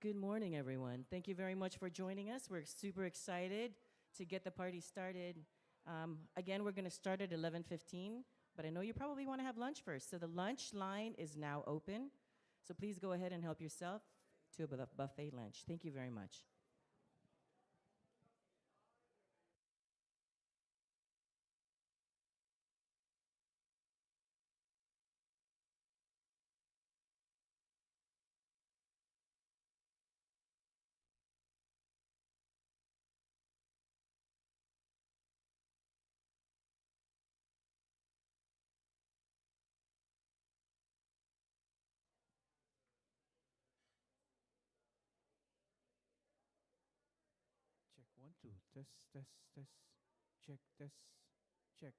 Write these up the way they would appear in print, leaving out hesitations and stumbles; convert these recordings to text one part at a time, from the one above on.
Good morning, everyone. Thank you very much for joining us. We're super excited to get the party started. Again, we're going to start at 11:15, but I know you probably want to have lunch first. So the lunch line is now open. So please go ahead and help yourself to a buffet lunch. Thank you very much. Check 1 2 test test test check test check.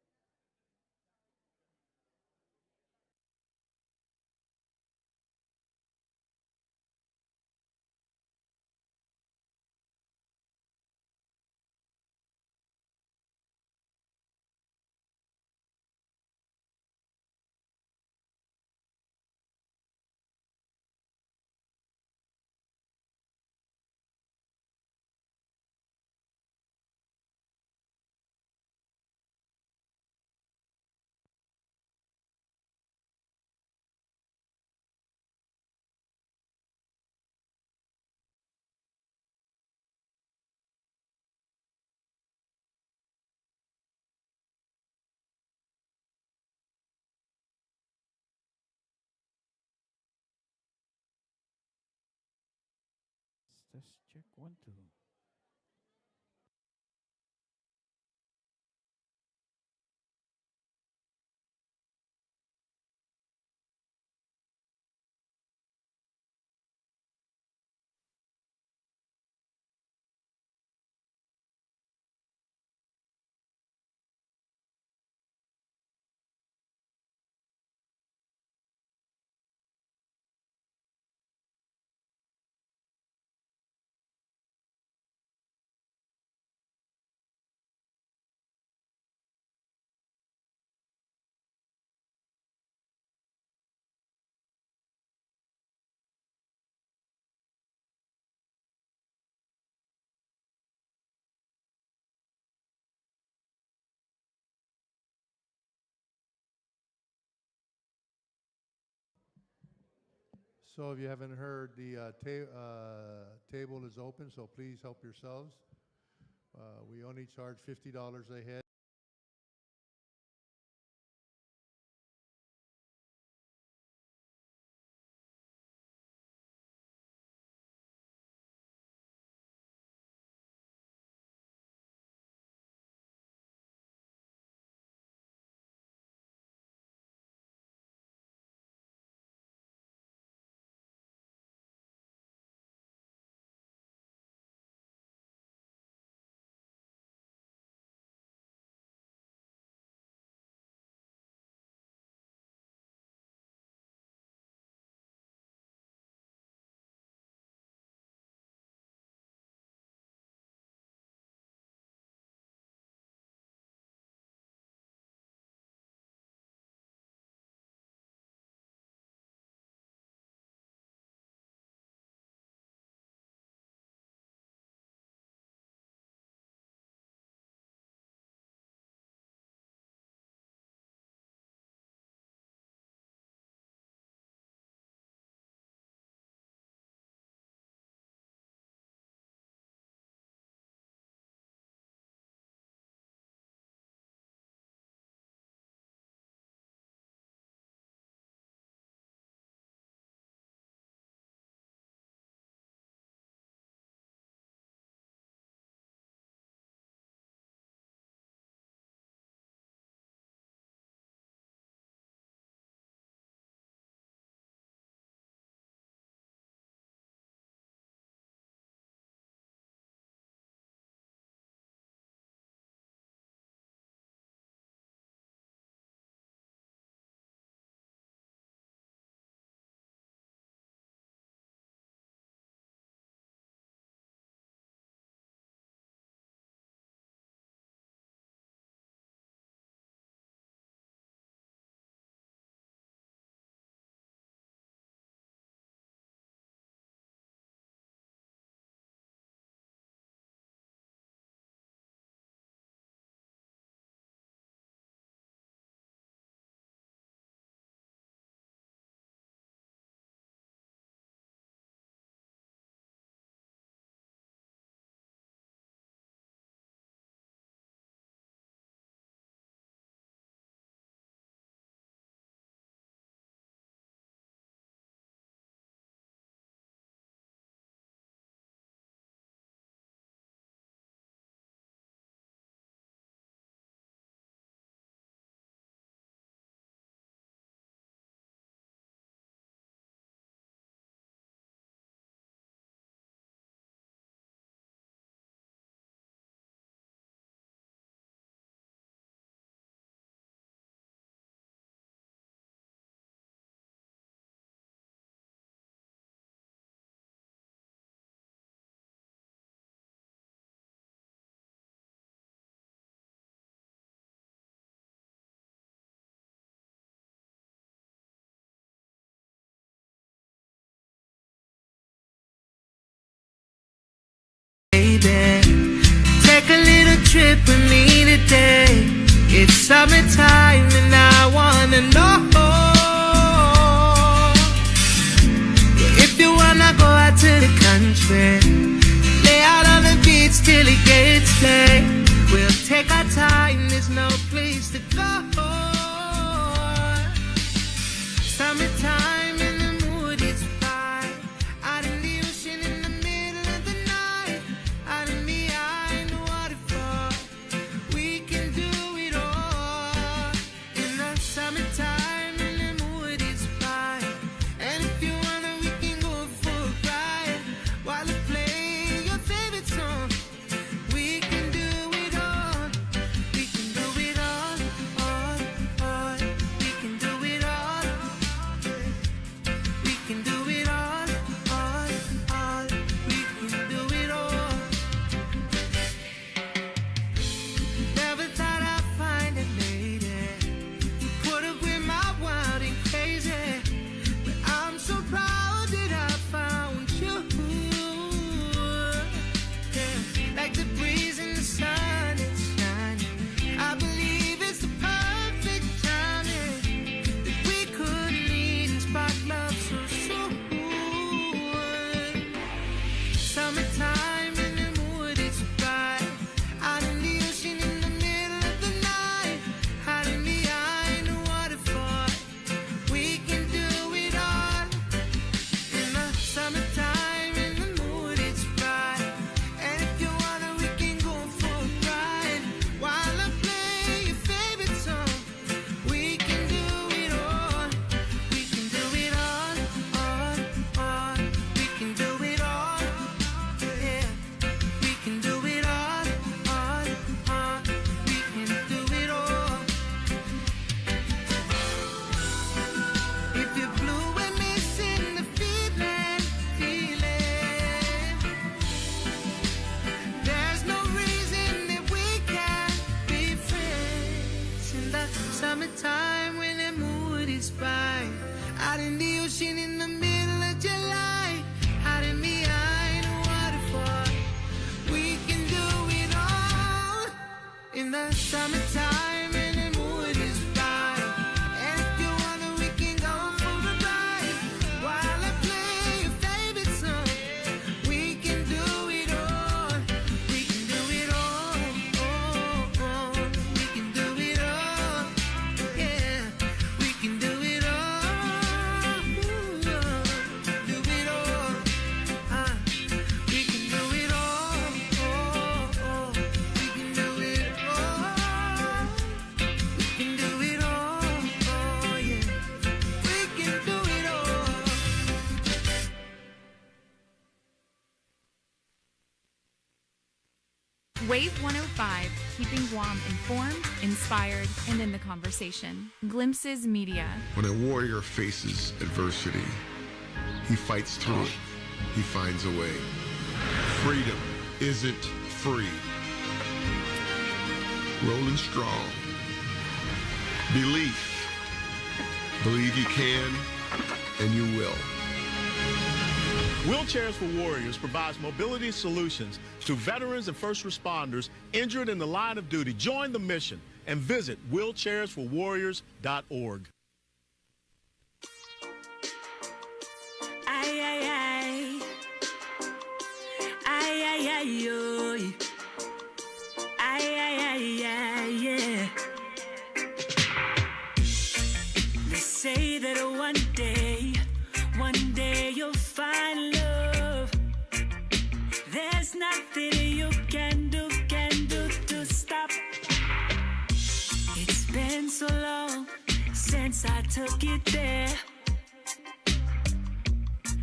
Test check 1 2. So if you haven't heard, the table is open, so please help yourselves. We only charge $50 a head. summertime and I wanna know if you wanna go out to the country, lay out on the beach till it gets late. We'll take our time, there's no place to go. Summertime and the mood is fine. Out in the ocean in the middle of the night, out in the eye in the waterfall. We can do it all in the summertime and the mood is fine. And if you wanna, we can go for a ride while I play your favorite song. We can do it all. We can do it all. We can do it all. We can do it all. We can do it all. Never thought I'd find a lady who put up with my wild and crazy, but I'm so proud that I found you. Yeah, like the breeze in the sun is shining. I believe it's the perfect timing that we could meet and spark love so soon. Summertime and the mood is bright. Out in the ocean in the middle of the night, out in the eye in the waterfall. We can do it all in the summertime and the mood is bright. And if you wanna, we can go for a ride while I play your favorite song. We can do it all. We can do it all. We can do it all. Yeah, we can do it all. We can do it all. If you're blue and missing the feeling, there's no reason that we can't be friends in the summertime when the mood is bright. Out in the ocean in the middle of July, out in the eye in the waterfall. We can do it all in the summertime and the mood is bright. And if you wanna, we can go for a ride while I play your favorite song. We can do it all. We can do it all. We can do it all. Yeah, we can do it all. Do it all. We can do it all. We can do it all. We can do it all. Yeah. We can do it all. Wave 105, keeping Guam informed, inspired, and in the conversation. Glimpses Media. When a warrior faces adversity, he fights through it. He finds a way. Freedom isn't free. Rolling strong. Belief. Believe you can, and you will. Wheelchairs for Warriors provides mobility solutions to veterans and first responders injured in the line of duty. Join the mission and visit wheelchairsforwarriors.org. Ay, ay, ay. Ay, ay, ay, oy. Ay, ay, ay, ay, yeah. They say that one day you'll find love. There's nothing you can do to stop. It's been so long since I took it there.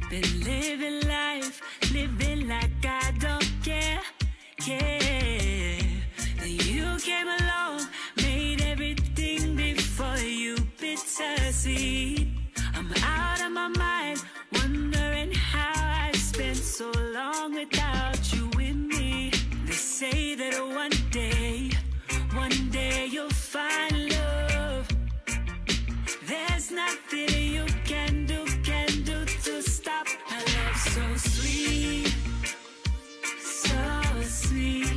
Been living life, living like I don't care. Then you came along, made everything before you bittersweet. I'm out of my mind, wondering how I spent so long without you with me. They say that one day you'll find love. There's nothing you can do to stop. A love so sweet, so sweet.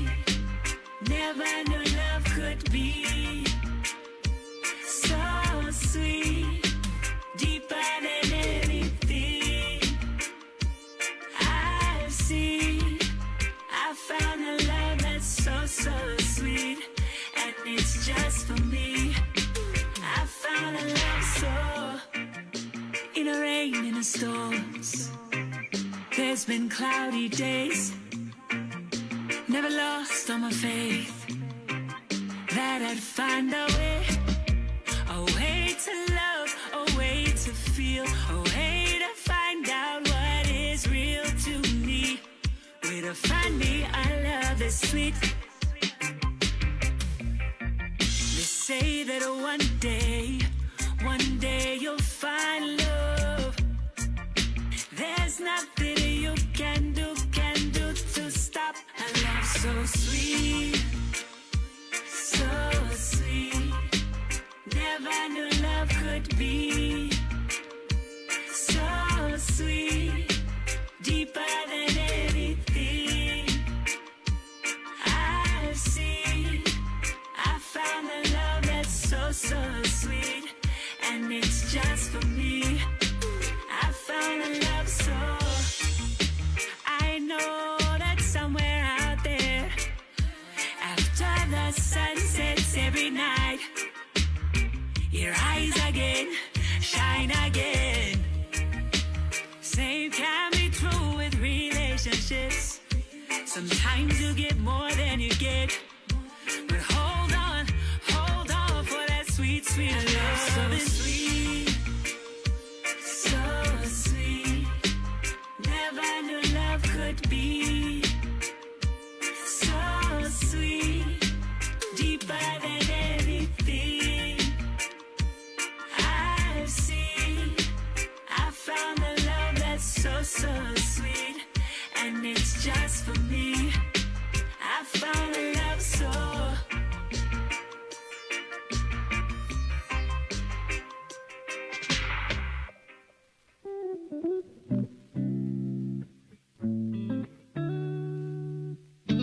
been cloudy days. Never lost all my faith that I'd find a way to love, a way to feel, a way to find out what is real to me. Way to find me a love that's sweet. They say that one day you'll find love. There's nothing you can do to stop a love so sweet, so sweet. Never knew love could be so sweet, deeper than anything I've seen. I found a love that's so sweet, and it's just for me. I found a love so. I know that somewhere out there, after the sun sets every night, your eyes again, shine again. Same can be true with relationships. Sometimes you get more than you get. But hold on for that sweet, sweet love. So sweet, so sweet. Never knew love could be so sweet, deeper than anything I've seen. I found a love that's so sweet, and it's just for me. I found a love so.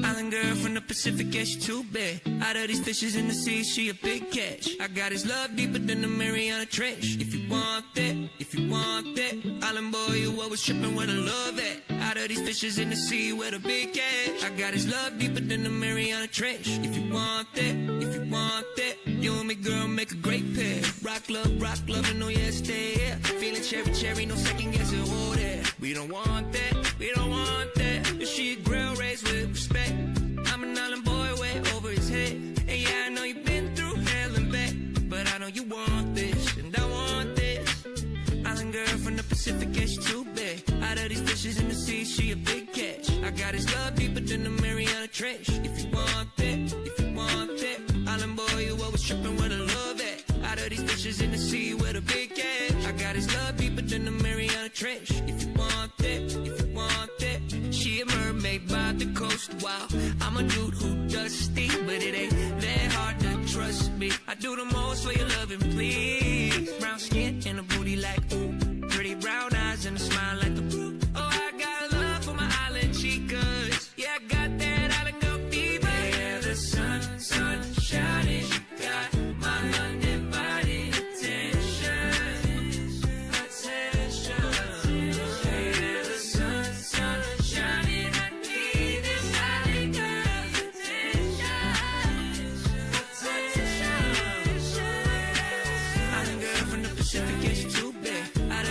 Island girl from the Pacific, yeah, she too bad. Out of these fishes in the sea, she a big catch. I got his love deeper than the Mariana Trench. If you want that, island boy, you always tripping where the love at. Out of these fishes in the sea, where the big catch. I got his love deeper than the Mariana Trench. If you want that, you and me, girl, make a great pair. Rock love, and oh yeah, stay here. Feeling cherry, no second guessing, oh there. We don't want that. She a grill raised with respect. I'm an island boy way over his head. And yeah, I know you've been through hell and back, but I know you want this, and I want this. Island girl from the Pacific, yeah, she too bad. Out of these fishes in the sea, she a big catch. I got his love deeper than the Mariana Trench. If you want that, island boy, you always tripping where the love at. Out of these fishes in the sea, where the big catch. I got his love deeper than the Mariana Trench. If you want that, she a mermaid by the coast. Wow, I'm a dude who dusty, but it ain't that hard to trust me. I do the most for your loving, please. Brown skin and a booty like ooh, pretty brown eyes and a smile like the blue. Oh, I got love for my island chicas. Yeah, I got that island girl fever. Yeah, the sun shining. You got my undivided attention. Yeah, the sun shining. I need this island girl's attention. Island girl from the Pacific, yeah, she too bad. Out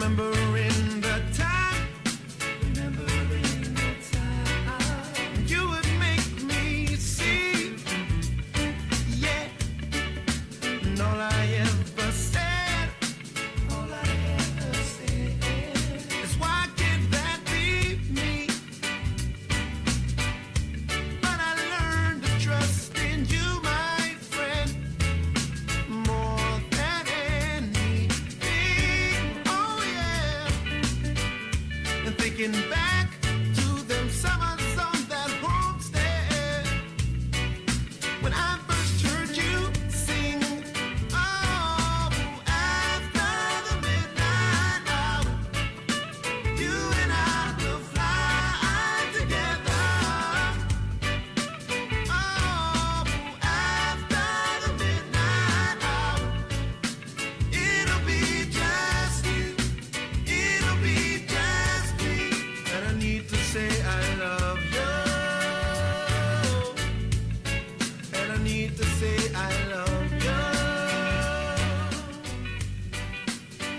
Remembering the time, you would make me see, yeah. And all I ever said, is why can't that be me? But I learned to trust in you, my friend, more than anything. Oh yeah. And thinking back to them summers on that homestead, when I first heard you sing, oh, after the midnight hour, you and I will fly together. Oh, after the midnight hour, it'll be just you, it'll be just me, and I need to say I love you, and I need to say I love you,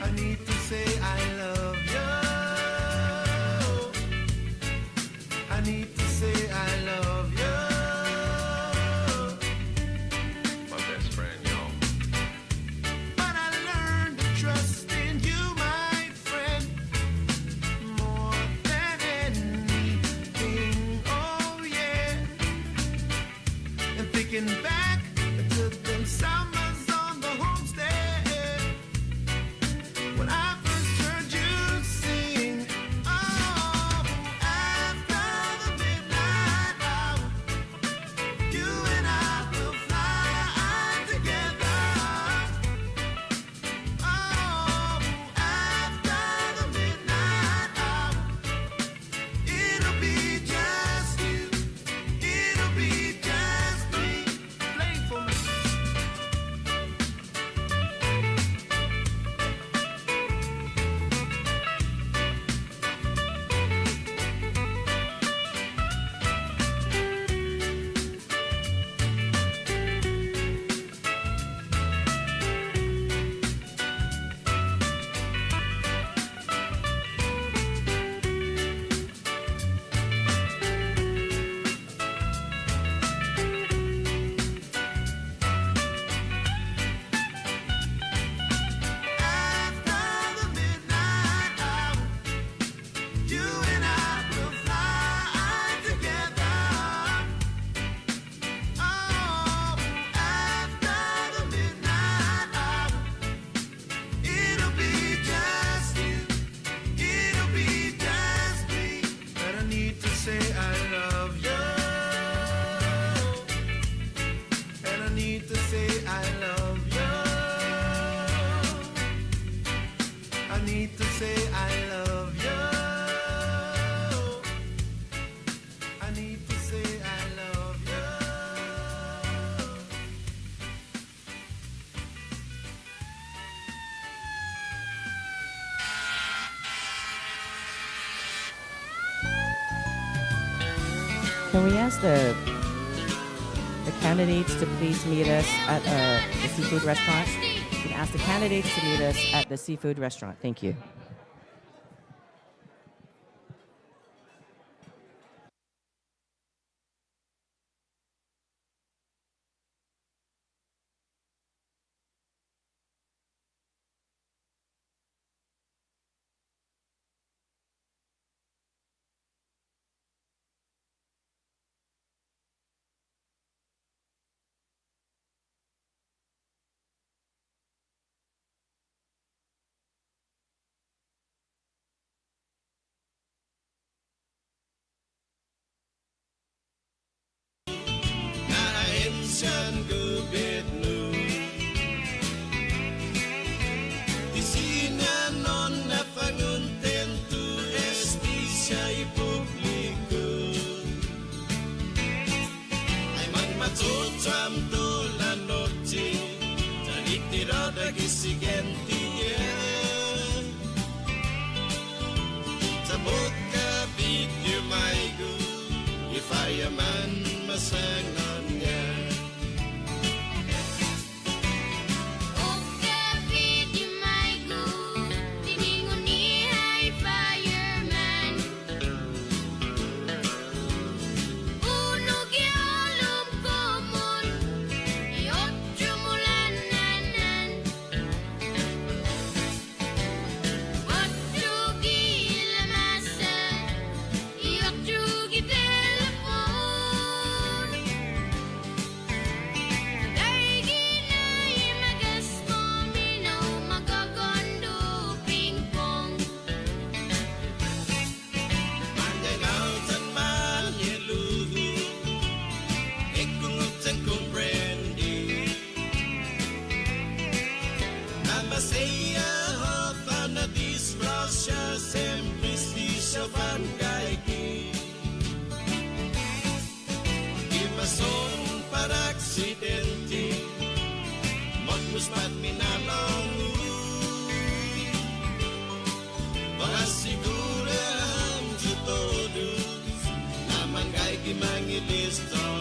I need to say I love you, I need to say I love you. My best friend, y'all. But I learned to trust in you, my friend, more than anything. Oh yeah. And thinking back to them summers on the homestead, when I first heard you sing, oh, after the midnight hour, you and I will fly together. Oh, after the midnight hour, it'll be just you, it'll be just me. Play for me. After the midnight hour, you and I will fly together. Oh, after the midnight hour, it'll be just you, it'll be just me, and I need to say I love you, and I need to say I love you, I need to say I love you, I need to say I love you. Can we ask the candidates to please meet us at the seafood restaurant? You can ask the candidates to meet us at the seafood restaurant. Thank you. Nahensyan gubit nu di sinanon na pangunten tu esti siya'y publiko ay man matutram tu la noche talitira gisigenti sa boca video my go if I am man masangan niya. Oka video my go, tiningon ni Masaya hofa na disgrasya Semprestisya van kaiki Imason para aksidente Magmuspat minanong Mga sigura ang jutodos Naman kaiki mangilistono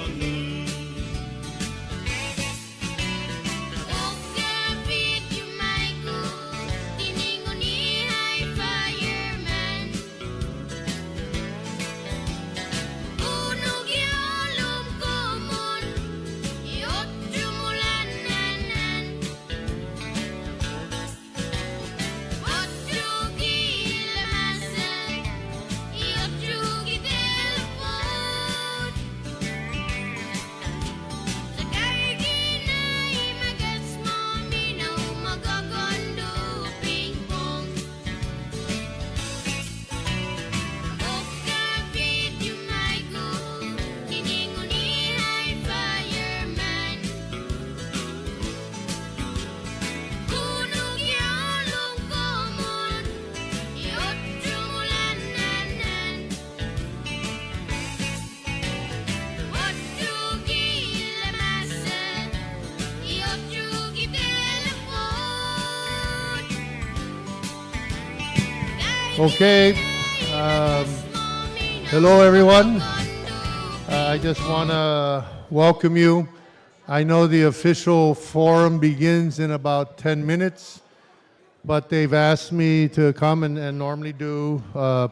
Okay. Hello, everyone. I just want to welcome you. I know the official forum begins in about 10 minutes, but they've asked me to come and normally do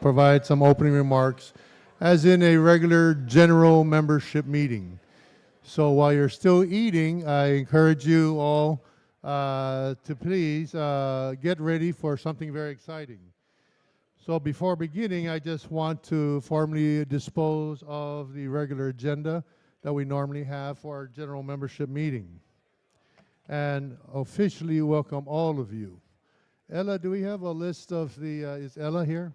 provide some opening remarks as in a regular general membership meeting. So while you're still eating, I encourage you all to please get ready for something very exciting. So before beginning, I just want to formally dispose of the regular agenda that we normally have for our general membership meeting and officially welcome all of you. Ella, do we have a list of the, is Ella here?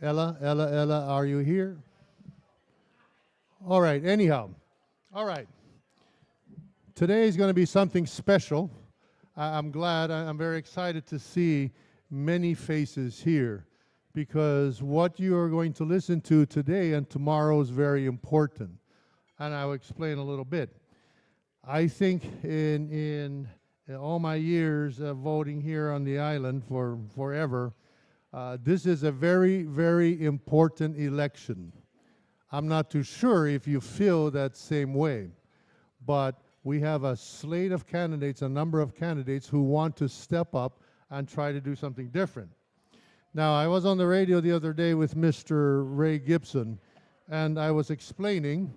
Ella, are you here? All right, anyhow. All right. Today is going to be something special. I'm glad, I'm very excited to see many faces here because what you are going to listen to today and tomorrow is very important. And I'll explain a little bit. I think in all my years of voting here on the island for forever, this is a very, very important election. I'm not too sure if you feel that same way, but we have a slate of candidates, a number of candidates who want to step up and try to do something different. Now, I was on the radio the other day with Mr. Ray Gibson, and I was explaining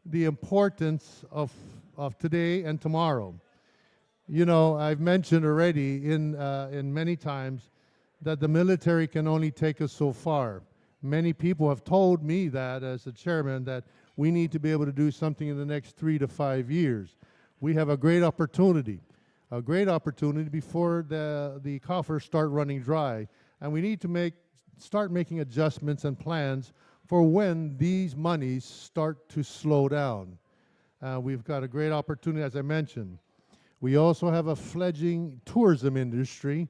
the importance of today and tomorrow. You know, I've mentioned already in many times that the military can only take us so far. Many people have told me that as a chairman that we need to be able to do something in the next 3 to 5 years. We have a great opportunity before the coffers start running dry. And we need to start making adjustments and plans for when these monies start to slow down. We've got a great opportunity, as I mentioned. We also have a fledgling tourism industry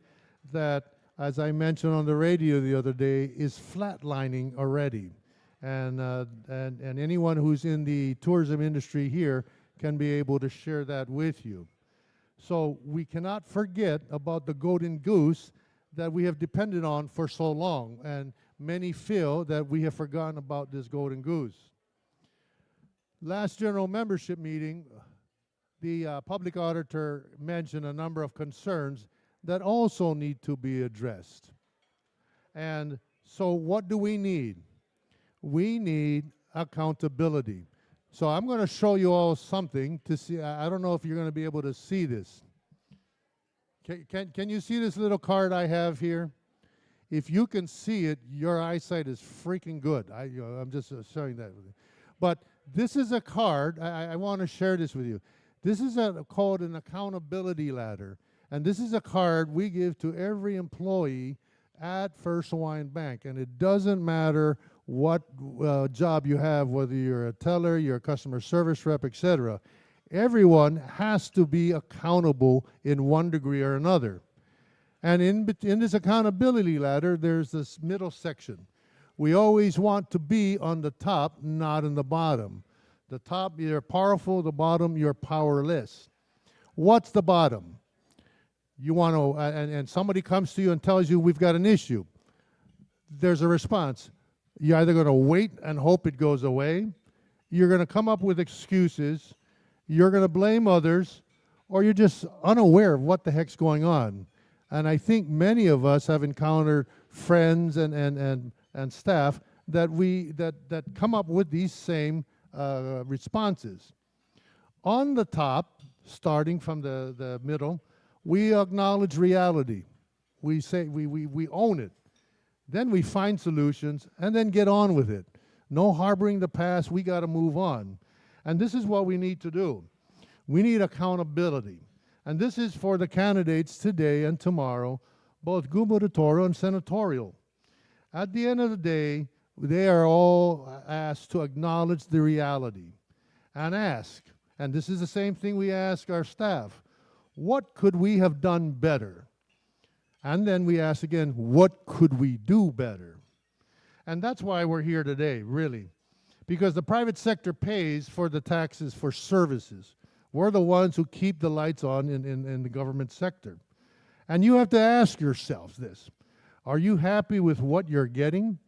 that, as I mentioned on the radio the other day, is flatlining already. And anyone who's in the tourism industry here can be able to share that with you. So we cannot forget about the golden goose that we have depended on for so long, and many feel that we have forgotten about this golden goose. Last general membership meeting, the public auditor mentioned a number of concerns that also need to be addressed. And so what do we need? We need accountability. So I'm going to show you all something to see. I don't know if you're going to be able to see this. Can you see this little card I have here? If you can see it, your eyesight is freaking good. I'm just showing that with you. But this is a card. I want to share this with you. This is called an accountability ladder. And this is a card we give to every employee at First Hawaiian Bank. And it doesn't matter what job you have, whether you're a teller, you're a customer service rep, etc. Everyone has to be accountable in one degree or another. And in this accountability ladder, there's this middle section. We always want to be on the top, not in the bottom. The top, you're powerful. The bottom, you're powerless. What's the bottom? You want to, and somebody comes to you and tells you we've got an issue. There's a response. You're either going to wait and hope it goes away, you're going to come up with excuses, you're going to blame others, or you're just unaware of what the heck's going on. And I think many of us have encountered friends and staff that come up with these same responses. On the top, starting from the middle, we acknowledge reality. We say we own it. Then we find solutions and then get on with it. No harboring the past, we got to move on. And this is what we need to do. We need accountability. And this is for the candidates today and tomorrow, both gubernatorial and senatorial. At the end of the day, they are all asked to acknowledge the reality and ask, and this is the same thing we ask our staff, what could we have done better? And then we ask again, what could we do better? And that's why we're here today, really. Because the private sector pays for the taxes for services. We're the ones who keep the lights on in the government sector. And you have to ask yourselves this. Are you happy with what you're getting?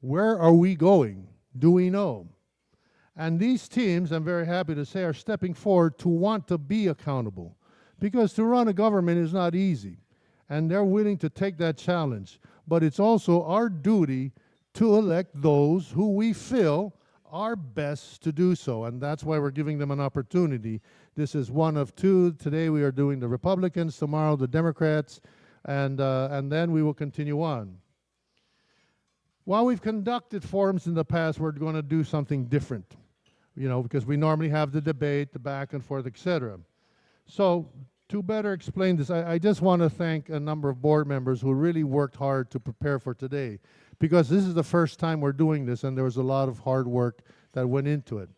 Where are we going? Do we know? And these teams, I'm very happy to say, are stepping forward to want to be accountable. Because to run a government is not easy. And they're willing to take that challenge. But it's also our duty to elect those who we feel are best to do so. And that's why we're giving them an opportunity. This is one of two. Today we are doing the Republicans, tomorrow the Democrats, and then we will continue on. While we've conducted forums in the past, we're going to do something different, because we normally have the debate, the back and forth, etc. So to better explain this, I just want to thank a number of board members who really worked hard to prepare for today, because this is the first time we're doing this, and there was a lot of hard work that went into it.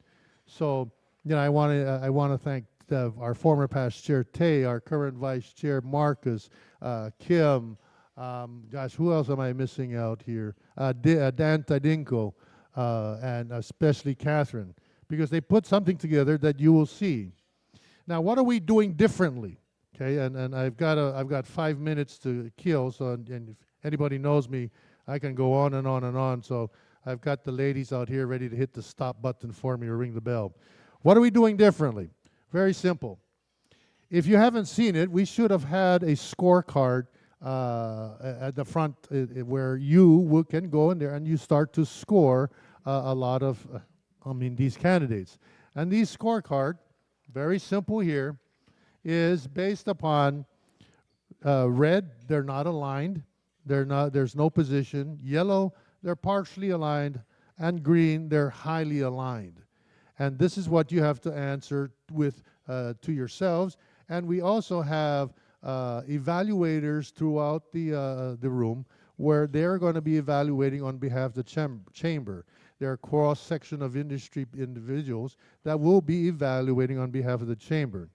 So, I want to thank our former past chair Tay, our current vice chair Marcus, Kim. Who else am I missing out here? Dan Tadinko, and especially Catherine, because they put something together that you will see. Now, what are we doing differently? Okay, and I've got 5 minutes to kill. So, and if anybody knows me, I can go on and on and on. So I've got the ladies out here ready to hit the stop button for me or ring the bell. What are we doing differently? Very simple. If you haven't seen it, we should have had a scorecard at the front where you can go in there and you start to score a lot of, these candidates. And these scorecard, very simple here, is based upon red, they're not aligned. There's no position. Yellow, they're partially aligned. And green, they're highly aligned. And this is what you have to answer with to yourselves. And we also have evaluators throughout the room where they're going to be evaluating on behalf of the chamber. There are a cross-section of industry individuals that will be evaluating on behalf of the chamber.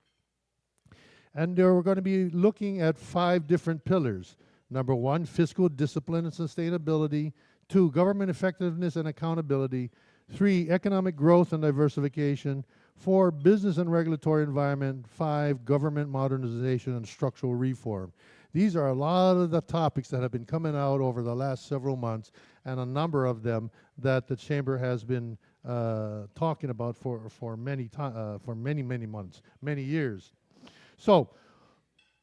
And we're going to be looking at 5 different pillars. Number 1, fiscal discipline and sustainability. 2, government effectiveness and accountability. 3, economic growth and diversification. 4, business and regulatory environment. 5, government modernization and structural reform. These are a lot of the topics that have been coming out over the last several months, and a number of them that the Chamber has been talking about for many months, many years. So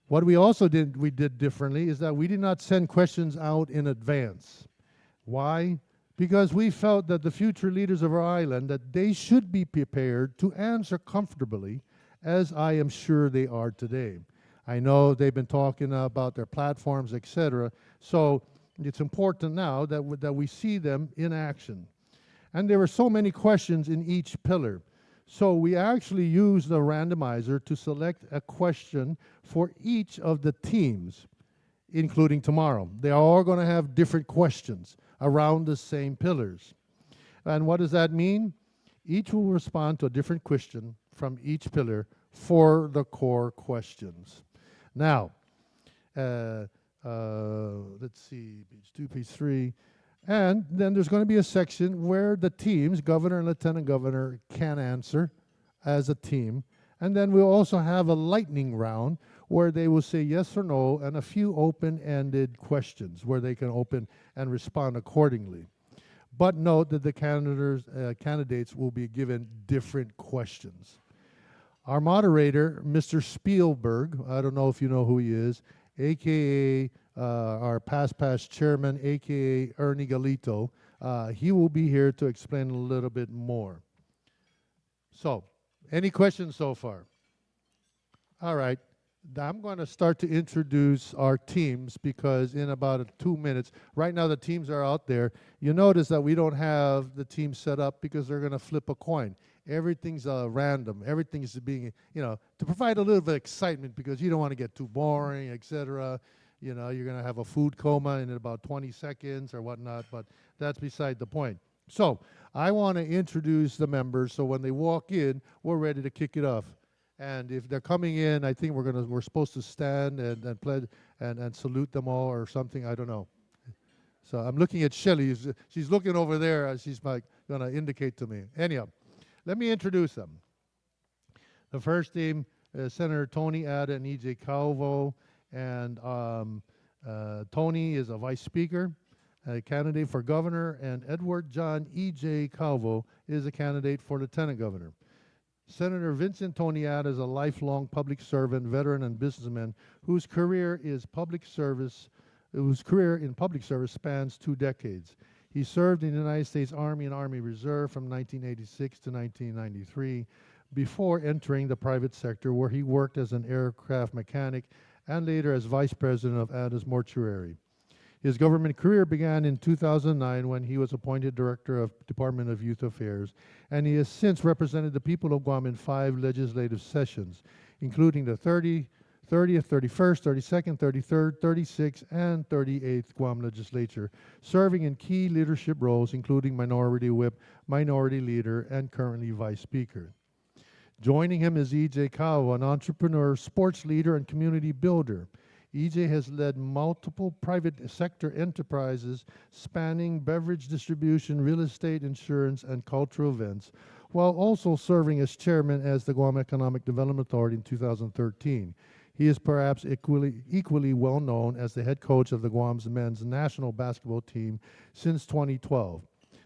what we also did differently is that we did not send questions out in advance. Why? Because we felt that the future leaders of our island, that they should be prepared to answer comfortably, as I am sure they are today. I know they've been talking about their platforms, etc. So it's important now that we see them in action. And there were so many questions in each pillar. So we actually used the randomizer to select a question for each of the teams, including tomorrow. They are all going to have different questions around the same pillars. And what does that mean? Each will respond to a different question from each pillar for the core questions. Now, let's see, page 2, page 3. And then there's going to be a section where the teams, governor and lieutenant governor, can answer as a team. And then we'll also have a lightning round where they will say yes or no and a few open-ended questions where they can open and respond accordingly. But note that the candidates will be given different questions. Our moderator, Mr. Spielberg, I don't know if you know who he is, a.k.a. Our past chairman, a.k.a. Ernie Galito. He will be here to explain a little bit more. So, any questions so far? All right. I'm going to start to introduce our teams because in about 2 minutes, right now the teams are out there. You notice that we don't have the team set up because they're going to flip a coin. Everything's random. Everything's being, to provide a little bit of excitement because you don't want to get too boring, etc. You're going to have a food coma in about 20 seconds or whatnot, but that's beside the point. So I want to introduce the members so when they walk in, we're ready to kick it off. And if they're coming in, I think we're supposed to stand and pledge and salute them all or something. I don't know. So I'm looking at Shelley. She's looking over there. She's like going to indicate to me. Anyhow, let me introduce them. The first team is Senator Tony Ada and E.J. Calvo. And Tony is a vice speaker, a candidate for governor, and Edward John E.J. Calvo is a candidate for lieutenant governor. Senator Vincent Tony Ada is a lifelong public servant, veteran, and businessman whose career in public service spans 2 decades. He served in the United States Army and Army Reserve from 1986 to 1993 before entering the private sector where he worked as an aircraft mechanic and later as vice president of Ada's Mortuary. His government career began in 2009 when he was appointed director of Department of Youth Affairs, and he has since represented the people of Guam in 5 legislative sessions, including the 30th, 31st, 32nd, 33rd, 36th, and 38th Guam legislature, serving in key leadership roles including minority whip, minority leader, and currently vice speaker. Joining him is E.J. Calvo, an entrepreneur, sports leader, and community builder. E.J. has led multiple private sector enterprises spanning beverage distribution, real estate, insurance, and cultural events, while also serving as chairman as the Guam Economic Development Authority in 2013. He is perhaps equally well known as the head coach of the Guam's men's national basketball team since 2012,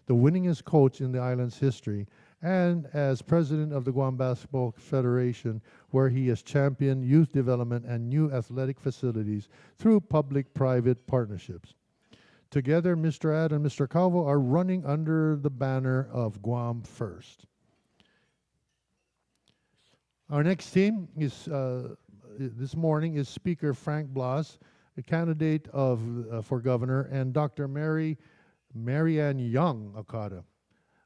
the winningest coach in the island's history, and as president of the Guam Basketball Federation, where he has championed youth development and new athletic facilities through public-private partnerships. Together, Mr. Ad and Mr. Calvo are running under the banner of Guam First. Our next team is this morning is Speaker Frank Blas, a candidate for governor, and Dr. Marianne Young Okada.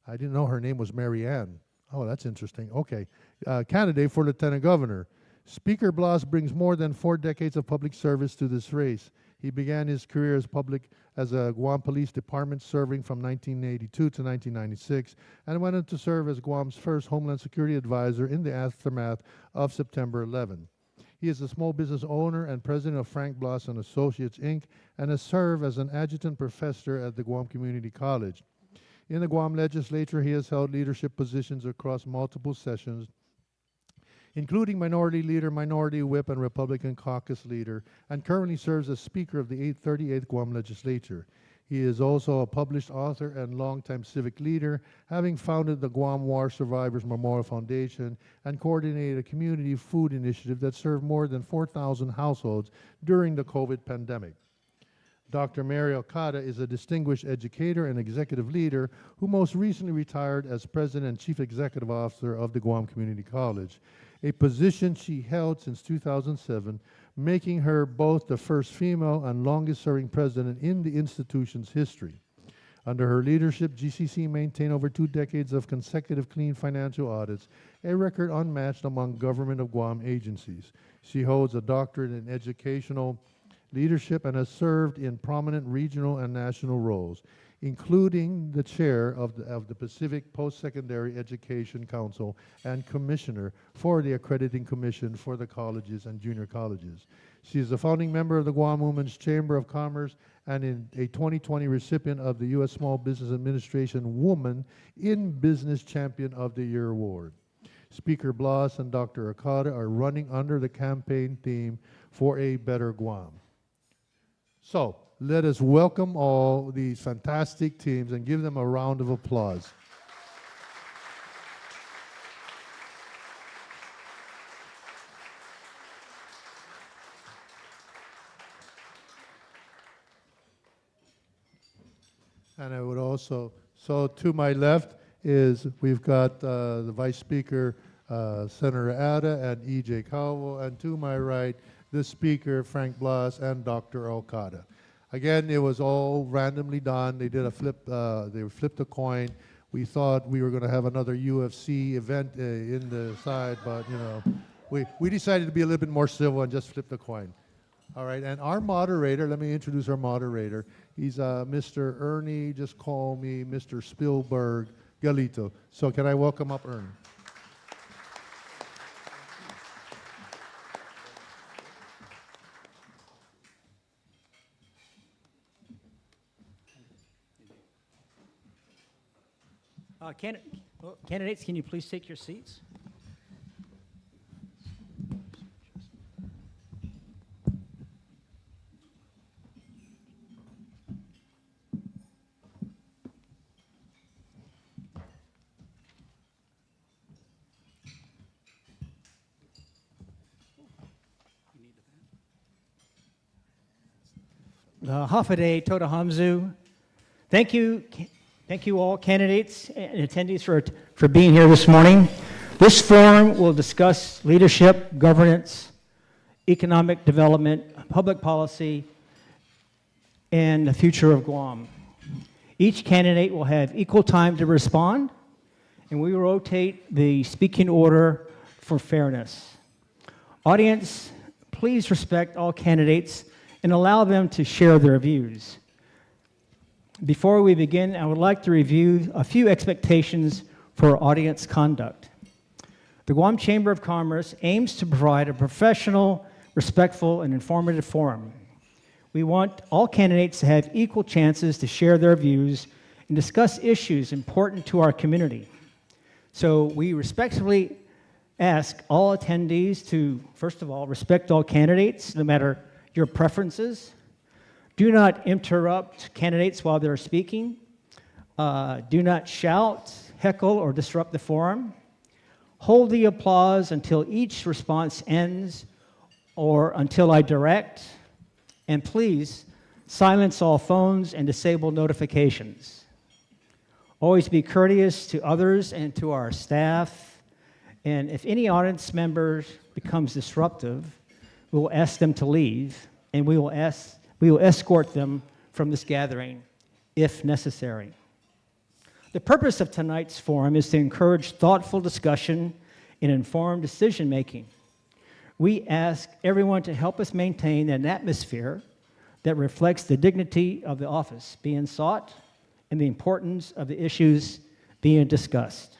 I didn't know her name was Marianne. Oh, that's interesting. Okay. Candidate for lieutenant governor. Speaker Blas brings more than 4 decades of public service to this race. He began his career as a Guam Police Department serving from 1982 to 1996 and went on to serve as Guam's first Homeland Security advisor in the aftermath of September 11. He is a small business owner and president of Frank Blas and Associates, Inc., and has served as an adjunct professor at the Guam Community College. In the Guam legislature, he has held leadership positions across multiple sessions, including minority leader, minority whip, and Republican caucus leader, and currently serves as speaker of the 38th Guam legislature. He is also a published author and longtime civic leader, having founded the Guam War Survivors Memorial Foundation and coordinated a community food initiative that served more than 4,000 households during the COVID pandemic. Dr. Mary Okada is a distinguished educator and executive leader who most recently retired as president and chief executive officer of the Guam Community College, a position she held since 2007, making her both the first female and longest-serving president in the institution's history. Under her leadership, GCC maintained over 2 decades of consecutive clean financial audits, a record unmatched among government of Guam agencies. She holds a doctorate in educational leadership and has served in prominent regional and national roles. including the chair of the Pacific Post-Secondary Education Council and commissioner for the Accrediting Commission for the colleges and junior colleges. She is a founding member of the Guam Women's Chamber of Commerce and in a 2020 recipient of the U.S. Small Business Administration Woman in Business Champion of the Year Award. Speaker Blas and Dr. Okada are running under the campaign theme for a better Guam. So, let us welcome all these fantastic teams and give them a round of applause. And I would also, so to my left is we've got the Vice Speaker, Senator Ada and E.J. Calvo, and to my right, the Speaker, Frank Blas, and Dr. Okada. Again, it was all randomly done. They did a flip, they flipped a coin. We thought we were going to have another UFC event in the side, but you know, we decided to be a little bit more civil and just flip the coin. All right, and our moderator, let me introduce our moderator. He's Mr. Ernie, just call me Mr. Spielberg Galito. So can I welcome up Ernie? Candidates, can you please take your seats? Hafaday Toda Hamzu. Thank you all candidates and attendees for being here this morning. This forum will discuss leadership, governance, economic development, public policy, and the future of Guam. Each candidate will have equal time to respond, and we will rotate the speaking order for fairness. Audience, please respect all candidates and allow them to share their views. Before we begin, I would like to review a few expectations for audience conduct. The Guam Chamber of Commerce aims to provide a professional, respectful, and informative forum. We want all candidates to have equal chances to share their views and discuss issues important to our community. So we respectfully ask all attendees to, first of all, respect all candidates, no matter your preferences. Do not interrupt candidates while they're speaking. Do not shout, heckle, or disrupt the forum. Hold the applause until each response ends or until I direct. And please silence all phones and disable notifications. Always be courteous to others and to our staff. And if any audience member becomes disruptive, we will ask them to leave, and we will escort them from this gathering if necessary. The purpose of tonight's forum is to encourage thoughtful discussion and informed decision-making. We ask everyone to help us maintain an atmosphere that reflects the dignity of the office being sought and the importance of the issues being discussed.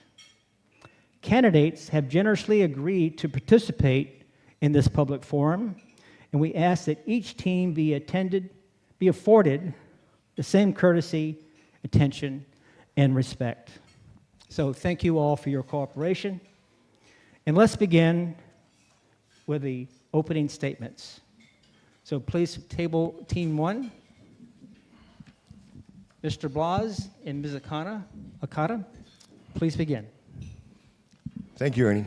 Candidates have generously agreed to participate in this public forum, and we ask that each team be afforded the same courtesy, attention, and respect. So thank you all for your cooperation. And let's begin with the opening statements. So please table team one. Mr. Blas and Ms. Okada, please begin. Thank you, Ernie.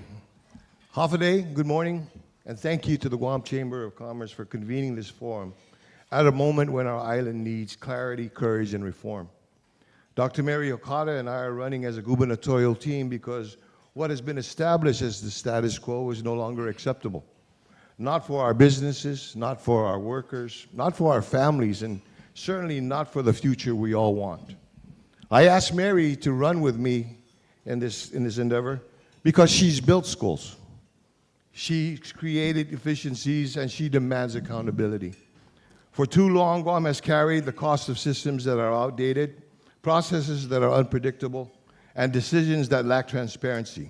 Hafaday, good morning, and thank you to the Guam Chamber of Commerce for convening this forum at a moment when our island needs clarity, courage, and reform. Dr. Mary Okada and I are running as a gubernatorial team because what has been established as the status quo is no longer acceptable. Not for our businesses, not for our workers, not for our families, and certainly not for the future we all want. I asked Mary to run with me in this endeavor because she's built schools. She's created efficiencies, and she demands accountability. For too long, Guam has carried the cost of systems that are outdated, processes that are unpredictable, and decisions that lack transparency.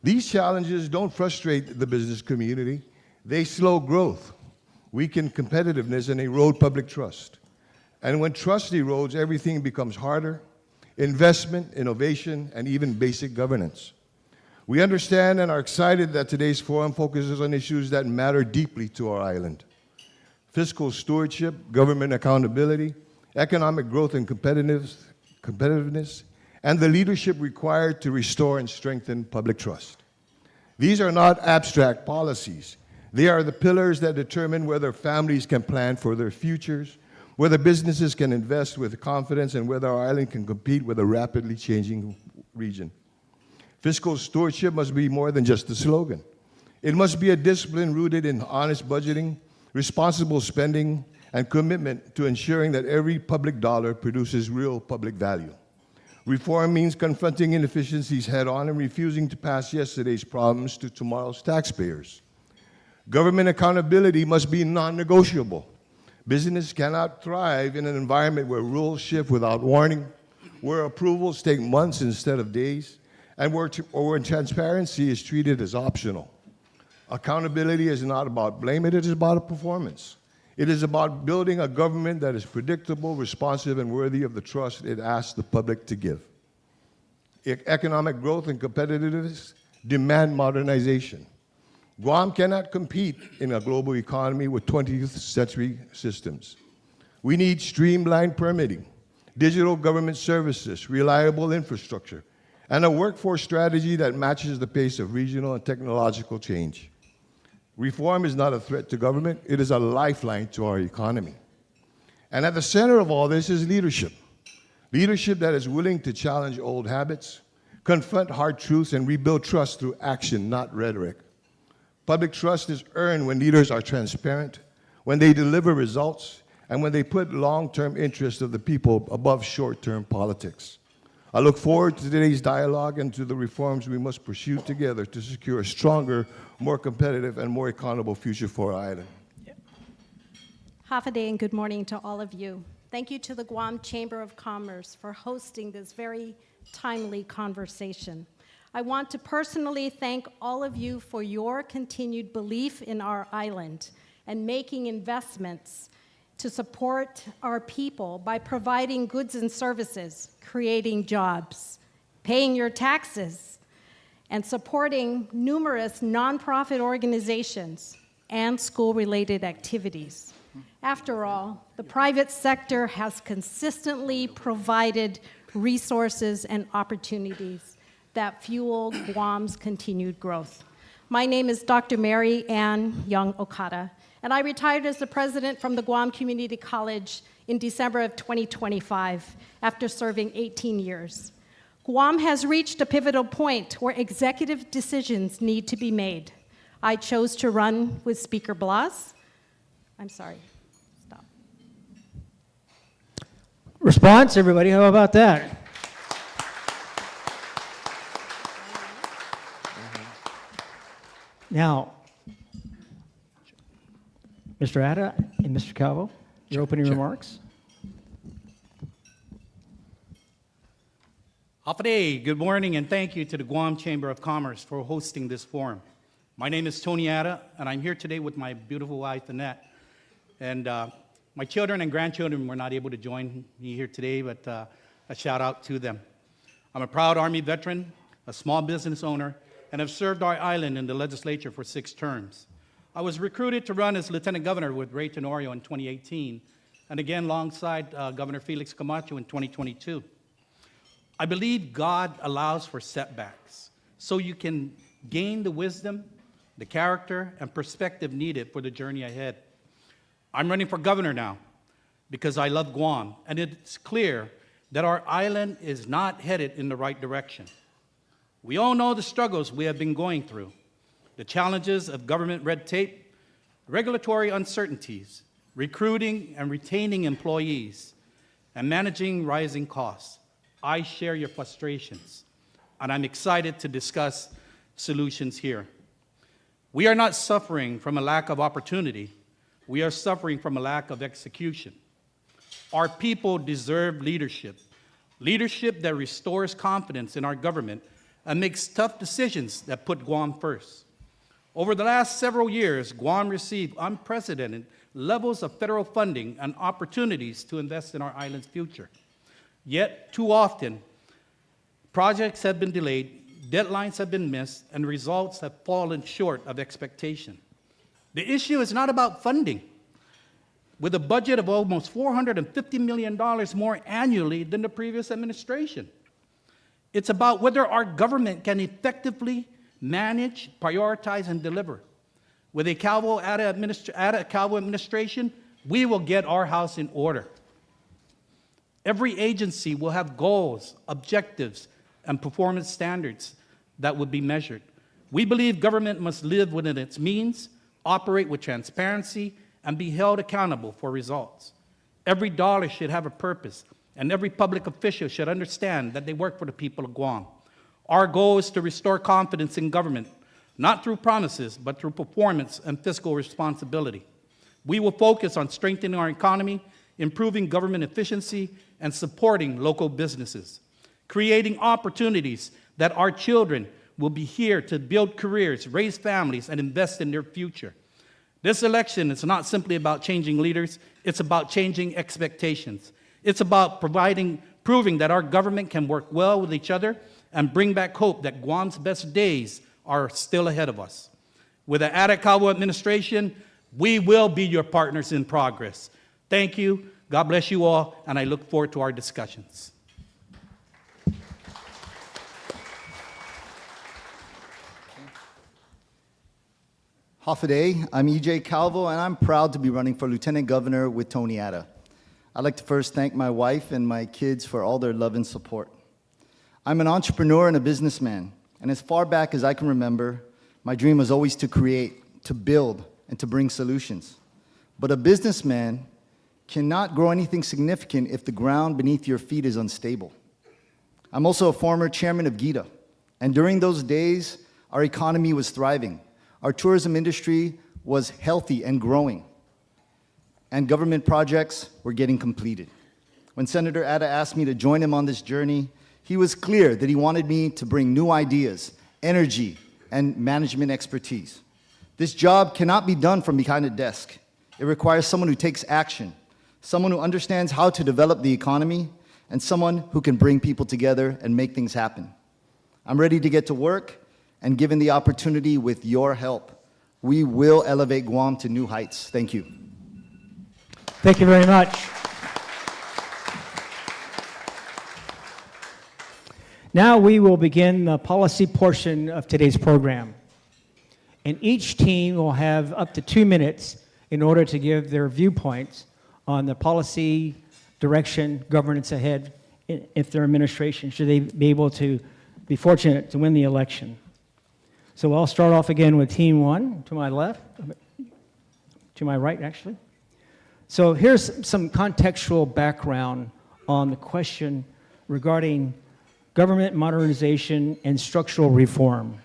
These challenges don't frustrate the business community. They slow growth, weaken competitiveness, and erode public trust. And when trust erodes, everything becomes harder: investment, innovation, and even basic governance. We understand and are excited that today's forum focuses on issues that matter deeply to our island: fiscal stewardship, government accountability, economic growth and competitiveness, and the leadership required to restore and strengthen public trust. These are not abstract policies. They are the pillars that determine whether families can plan for their futures, whether businesses can invest with confidence, and whether our island can compete with a rapidly changing region. Fiscal stewardship must be more than just a slogan. It must be a discipline rooted in honest budgeting, responsible spending, and commitment to ensuring that every public dollar produces real public value. Reform means confronting inefficiencies head-on and refusing to pass yesterday's problems to tomorrow's taxpayers. Government accountability must be non-negotiable. Business cannot thrive in an environment where rules shift without warning, where approvals take months instead of days, and where transparency is treated as optional. Accountability is not about blame, it is about performance. It is about building a government that is predictable, responsive, and worthy of the trust it asks the public to give. Economic growth and competitiveness demand modernization. Guam cannot compete in a global economy with 20th century systems. We need streamlined permitting, digital government services, reliable infrastructure, and a workforce strategy that matches the pace of regional and technological change. Reform is not a threat to government, it is a lifeline to our economy. And at the center of all this is leadership. Leadership that is willing to challenge old habits, confront hard truths, and rebuild trust through action, not rhetoric. Public trust is earned when leaders are transparent, when they deliver results, and when they put long-term interests of the people above short-term politics. I look forward to today's dialogue and to the reforms we must pursue together to secure a stronger, more competitive, and more accountable future for our island. Half a day and good morning to all of you. Thank you to the Guam Chamber of Commerce for hosting this very timely conversation. I want to personally thank all of you for your continued belief in our island and making investments to support our people by providing goods and services, creating jobs, paying your taxes, and supporting numerous nonprofit organizations and school-related activities. After all, the private sector has consistently provided resources and opportunities that fuel Guam's continued growth. My name is Dr. Mary Ann Young Okada, and I retired as the president from the Guam Community College in December of 2025 after serving 18 years. Guam has reached a pivotal point where executive decisions need to be made. I chose to run with Speaker Blas. I'm sorry, stop. Response, everybody, how about that? Now, Mr. Atta and Mr. Calvo, your opening remarks. Hapade, good morning, and thank you to the Guam Chamber of Commerce for hosting this forum. My name is Tony Atta, and I'm here today with my beautiful wife, Annette. And my children and grandchildren were not able to join me here today, but a shout out to them. I'm a proud Army veteran, a small business owner, and have served our island in the legislature for 6 terms. I was recruited to run as Lieutenant Governor with Ray Tenorio in 2018, and again alongside Governor Felix Camacho in 2022. I believe God allows for setbacks so you can gain the wisdom, the character, and perspective needed for the journey ahead. I'm running for governor now because I love Guam, and it's clear that our island is not headed in the right direction. We all know the struggles we have been going through, the challenges of government red tape, regulatory uncertainties, recruiting and retaining employees, and managing rising costs. I share your frustrations, and I'm excited to discuss solutions here. We are not suffering from a lack of opportunity. We are suffering from a lack of execution. Our people deserve leadership. leadership that restores confidence in our government and makes tough decisions that put Guam first. Over the last several years, Guam received unprecedented levels of federal funding and opportunities to invest in our island's future. Yet, too often, projects have been delayed, deadlines have been missed, and results have fallen short of expectation. The issue is not about funding. With a budget of almost $450 million more annually than the previous administration. It's about whether our government can effectively manage, prioritize, and deliver. With a Calvo administration, we will get our house in order. Every agency will have goals, objectives, and performance standards that would be measured. We believe government must live within its means, operate with transparency, and be held accountable for results. Every dollar should have a purpose, and every public official should understand that they work for the people of Guam. Our goal is to restore confidence in government, not through promises, but through performance and fiscal responsibility. We will focus on strengthening our economy, improving government efficiency, and supporting local businesses, creating opportunities that our children will be here to build careers, raise families, and invest in their future. This election is not simply about changing leaders, it's about changing expectations. It's about proving that our government can work well with each other and bring back hope that Guam's best days are still ahead of us. With the Calvo administration, we will be your partners in progress. Thank you, God bless you all, and I look forward to our discussions. Hafaday, I'm EJ Calvo, and I'm proud to be running for Lieutenant Governor with Tony Atta. I'd like to first thank my wife and my kids for all their love and support. I'm an entrepreneur and a businessman, and as far back as I can remember, my dream was always to create, to build, and to bring solutions. But a businessman cannot grow anything significant if the ground beneath your feet is unstable. I'm also a former chairman of GITA, and during those days, our economy was thriving. Our tourism industry was healthy and growing, and government projects were getting completed. When Senator Atta asked me to join him on this journey, he was clear that he wanted me to bring new ideas, energy, and management expertise. This job cannot be done from behind a desk. It requires someone who takes action, someone who understands how to develop the economy, and someone who can bring people together and make things happen. I'm ready to get to work, and given the opportunity with your help, we will elevate Guam to new heights. Thank you. Thank you very much. Now we will begin the policy portion of today's program. And each team will have up to 2 minutes in order to give their viewpoints on the policy, direction, governance ahead if their administration, should they be able to be fortunate to win the election. So I'll start off again with Team 1, to my left, to my right, actually. So here's some contextual background on the question regarding government modernization and structural reform.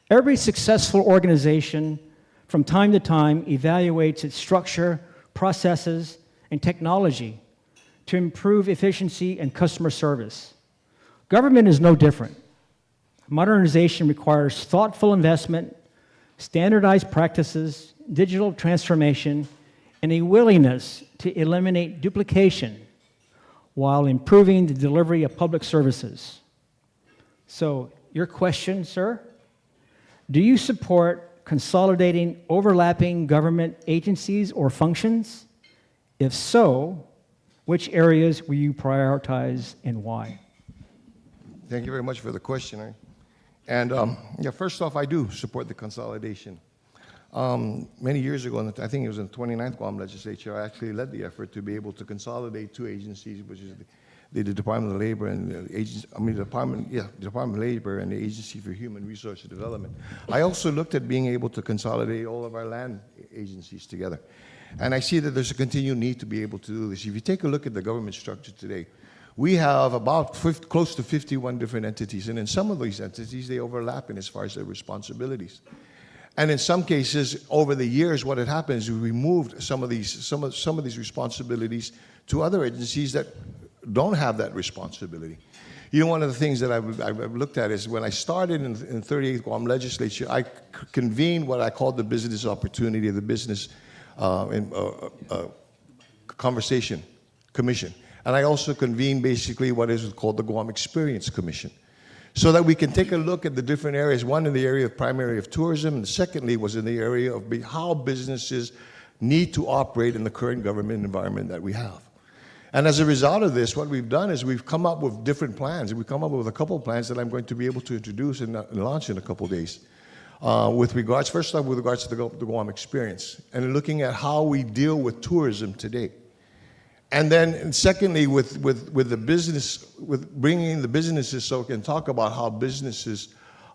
Every successful organization, from time to time, evaluates its structure, processes, and technology to improve efficiency and customer service. Government is no different. Modernization requires thoughtful investment, standardized practices, digital transformation, and a willingness to eliminate duplication while improving the delivery of public services. So, your question, sir? Do you support consolidating overlapping government agencies or functions? If so, which areas will you prioritize and why? Thank you very much for the question. And first off, I do support the consolidation. Many years ago, I think it was in the 29th Guam legislature, I actually led the effort to be able to consolidate 2 agencies, which is the Department of Labor and the Department of Labor and the Agency for Human Resource Development. I also looked at being able to consolidate all of our land agencies together. And I see that there's a continued need to be able to do this. If you take a look at the government structure today, we have about close to 51 different entities, and in some of these entities, they overlap in as far as their responsibilities. And in some cases, over the years, what had happened is we removed some of these responsibilities to other agencies that don't have that responsibility. You know, one of the things that I've looked at is when I started in 38th Guam legislature, I convened what I called the business opportunity, the business conversation commission. And I also convened basically what is called the Guam Experience Commission, so that we can take a look at the different areas, one in the area of primarily of tourism, and secondly was in the area of how businesses need to operate in the current government environment that we have. And as a result of this, what we've done is we've come up with different plans. We've come up with a couple of plans that I'm going to be able to introduce and launch in a couple of days. First off, with regards to the Guam experience, and looking at how we deal with tourism today. And then secondly, with the business, with bringing the businesses so we can talk about how businesses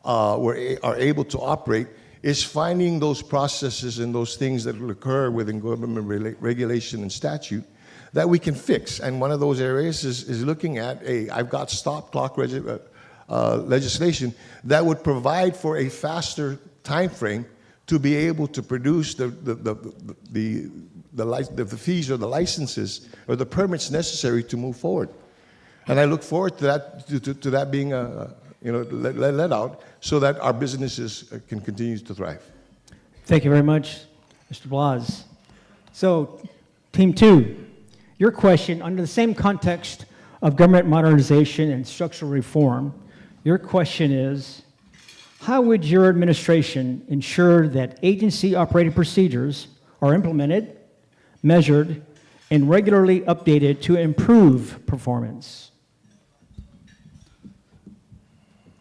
are able to operate, is finding those processes and those things that will occur within government regulation and statute that we can fix. And one of those areas is looking at I've got stop clock legislation that would provide for a faster time frame to be able to produce the fees or the licenses or the permits necessary to move forward. And I look forward to that being let out so that our businesses can continue to thrive. Thank you very much, Mr. Blas. So, Team 2, your question, under the same context of government modernization and structural reform, your question is, how would your administration ensure that agency operating procedures are implemented, measured, and regularly updated to improve performance?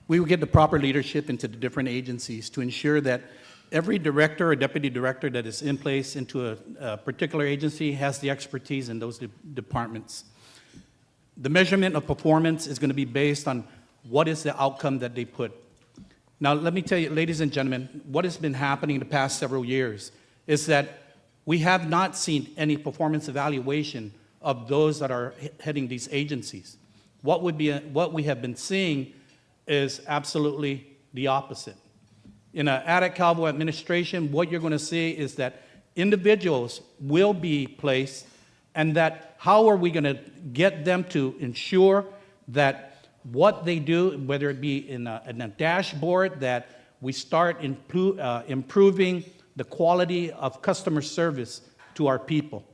We will get the proper leadership into the different agencies to ensure that every director or deputy director that is in place into a particular agency has the expertise in those departments. The measurement of performance is going to be based on what is the outcome that they put. Now, let me tell you, ladies and gentlemen, what has been happening the past several years is that we have not seen any performance evaluation of those that are heading these agencies. What we have been seeing is absolutely the opposite. In an ADAC Calvo administration, what you're going to see is that individuals will be placed, and that how are we going to get them to ensure that what they do, whether it be in a dashboard, that we start improving the quality of customer service to our people.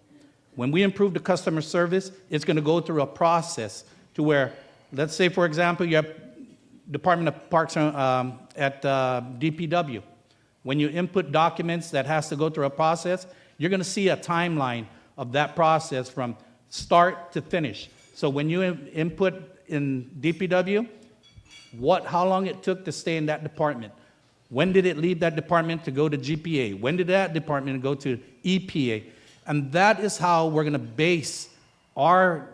When we improve the customer service, it's going to go through a process to where, let's say, for example, you have Department of Parks at DPW. When you input documents that has to go through a process, you're going to see a timeline of that process from start to finish. So when you input in DPW, how long it took to stay in that department. When did it leave that department to go to GPA? When did that department go to EPA? And that is how we're going to base our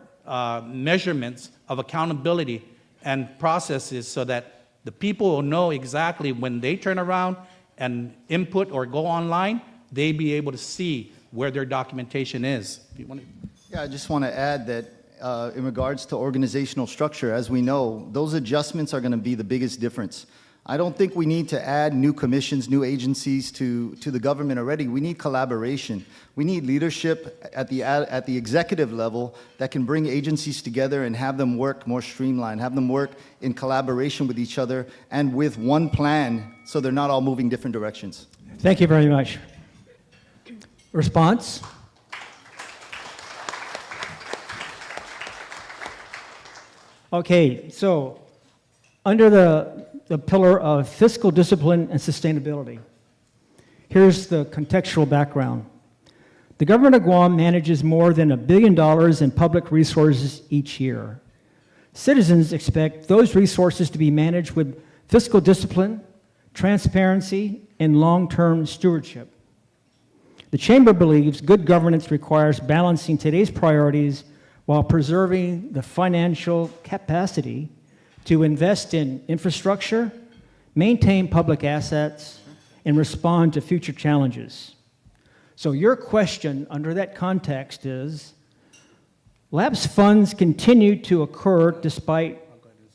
measurements of accountability and processes, so that the people will know exactly when they turn around and input or go online, they be able to see where their documentation is. Yeah, I just want to add that in regards to organizational structure, as we know, those adjustments are going to be the biggest difference. I don't think we need to add new commissions, new agencies to the government already. We need collaboration. We need leadership at the executive level that can bring agencies together and have them work more streamlined, have them work in collaboration with each other and with one plan, so they're not all moving different directions. Thank you very much. Response? Okay, so under the pillar of fiscal discipline and sustainability, here's the contextual background. The government of Guam manages more than $1 billion in public resources each year. Citizens expect those resources to be managed with fiscal discipline, transparency, and long-term stewardship. The Chamber believes good governance requires balancing today's priorities while preserving the financial capacity to invest in infrastructure, maintain public assets, and respond to future challenges. So your question under that context is, lapse funds continue to occur despite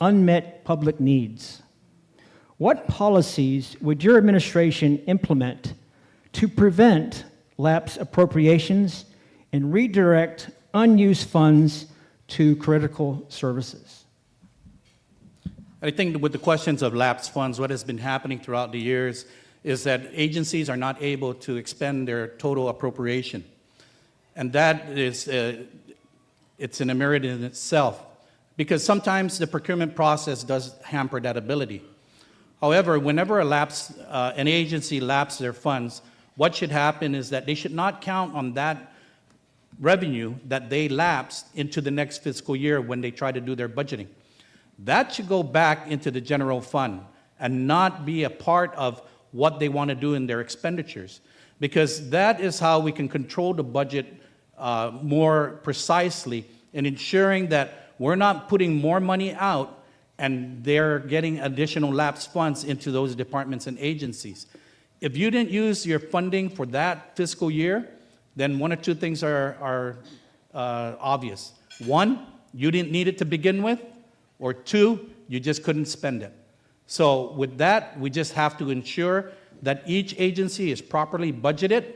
unmet public needs. What policies would your administration implement to prevent lapse appropriations and redirect unused funds to critical services? I think with the questions of lapsed funds, what has been happening throughout the years is that agencies are not able to expend their total appropriation. And that is, it's an merit in itself, because sometimes the procurement process does hamper that ability. However, whenever an agency lapses their funds, what should happen is that they should not count on that revenue that they lapsed into the next fiscal year when they try to do their budgeting. That should go back into the general fund and not be a part of what they want to do in their expenditures, because that is how we can control the budget more precisely in ensuring that we're not putting more money out and they're getting additional lapsed funds into those departments and agencies. If you didn't use your funding for that fiscal year, then one or two things are obvious. One, you didn't need it to begin with, or two, you just couldn't spend it. So with that, we just have to ensure that each agency is properly budgeted,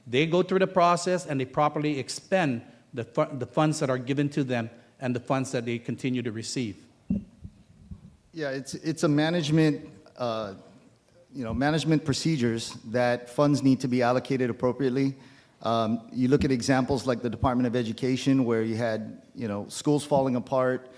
they go through the process, and they properly expend the funds that are given to them and the funds that they continue to receive. Yeah, it's a management, management procedures that funds need to be allocated appropriately. You look at examples like the Department of Education, where you had, schools falling apart,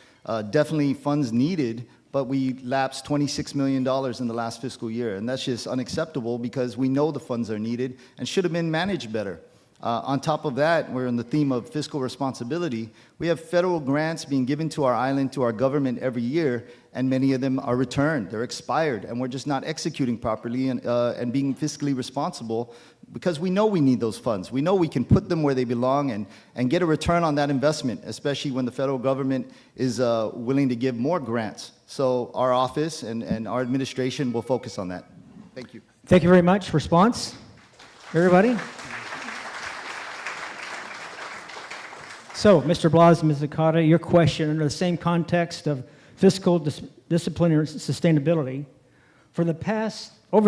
definitely funds needed, but we lapsed $26 million in the last fiscal year. And that's just unacceptable, because we know the funds are needed and should have been managed better. On top of that, we're in the theme of fiscal responsibility. We have federal grants being given to our island, to our government every year, and many of them are returned. They're expired, and we're just not executing properly and being fiscally responsible, because we know we need those funds. We know we can put them where they belong and get a return on that investment, especially when the federal government is willing to give more grants. So our office and our administration will focus on that. Thank you. Thank you very much. Response, everybody? So, Mr. Blas and Ms. Okada, your question under the same context of fiscal discipline and sustainability. Over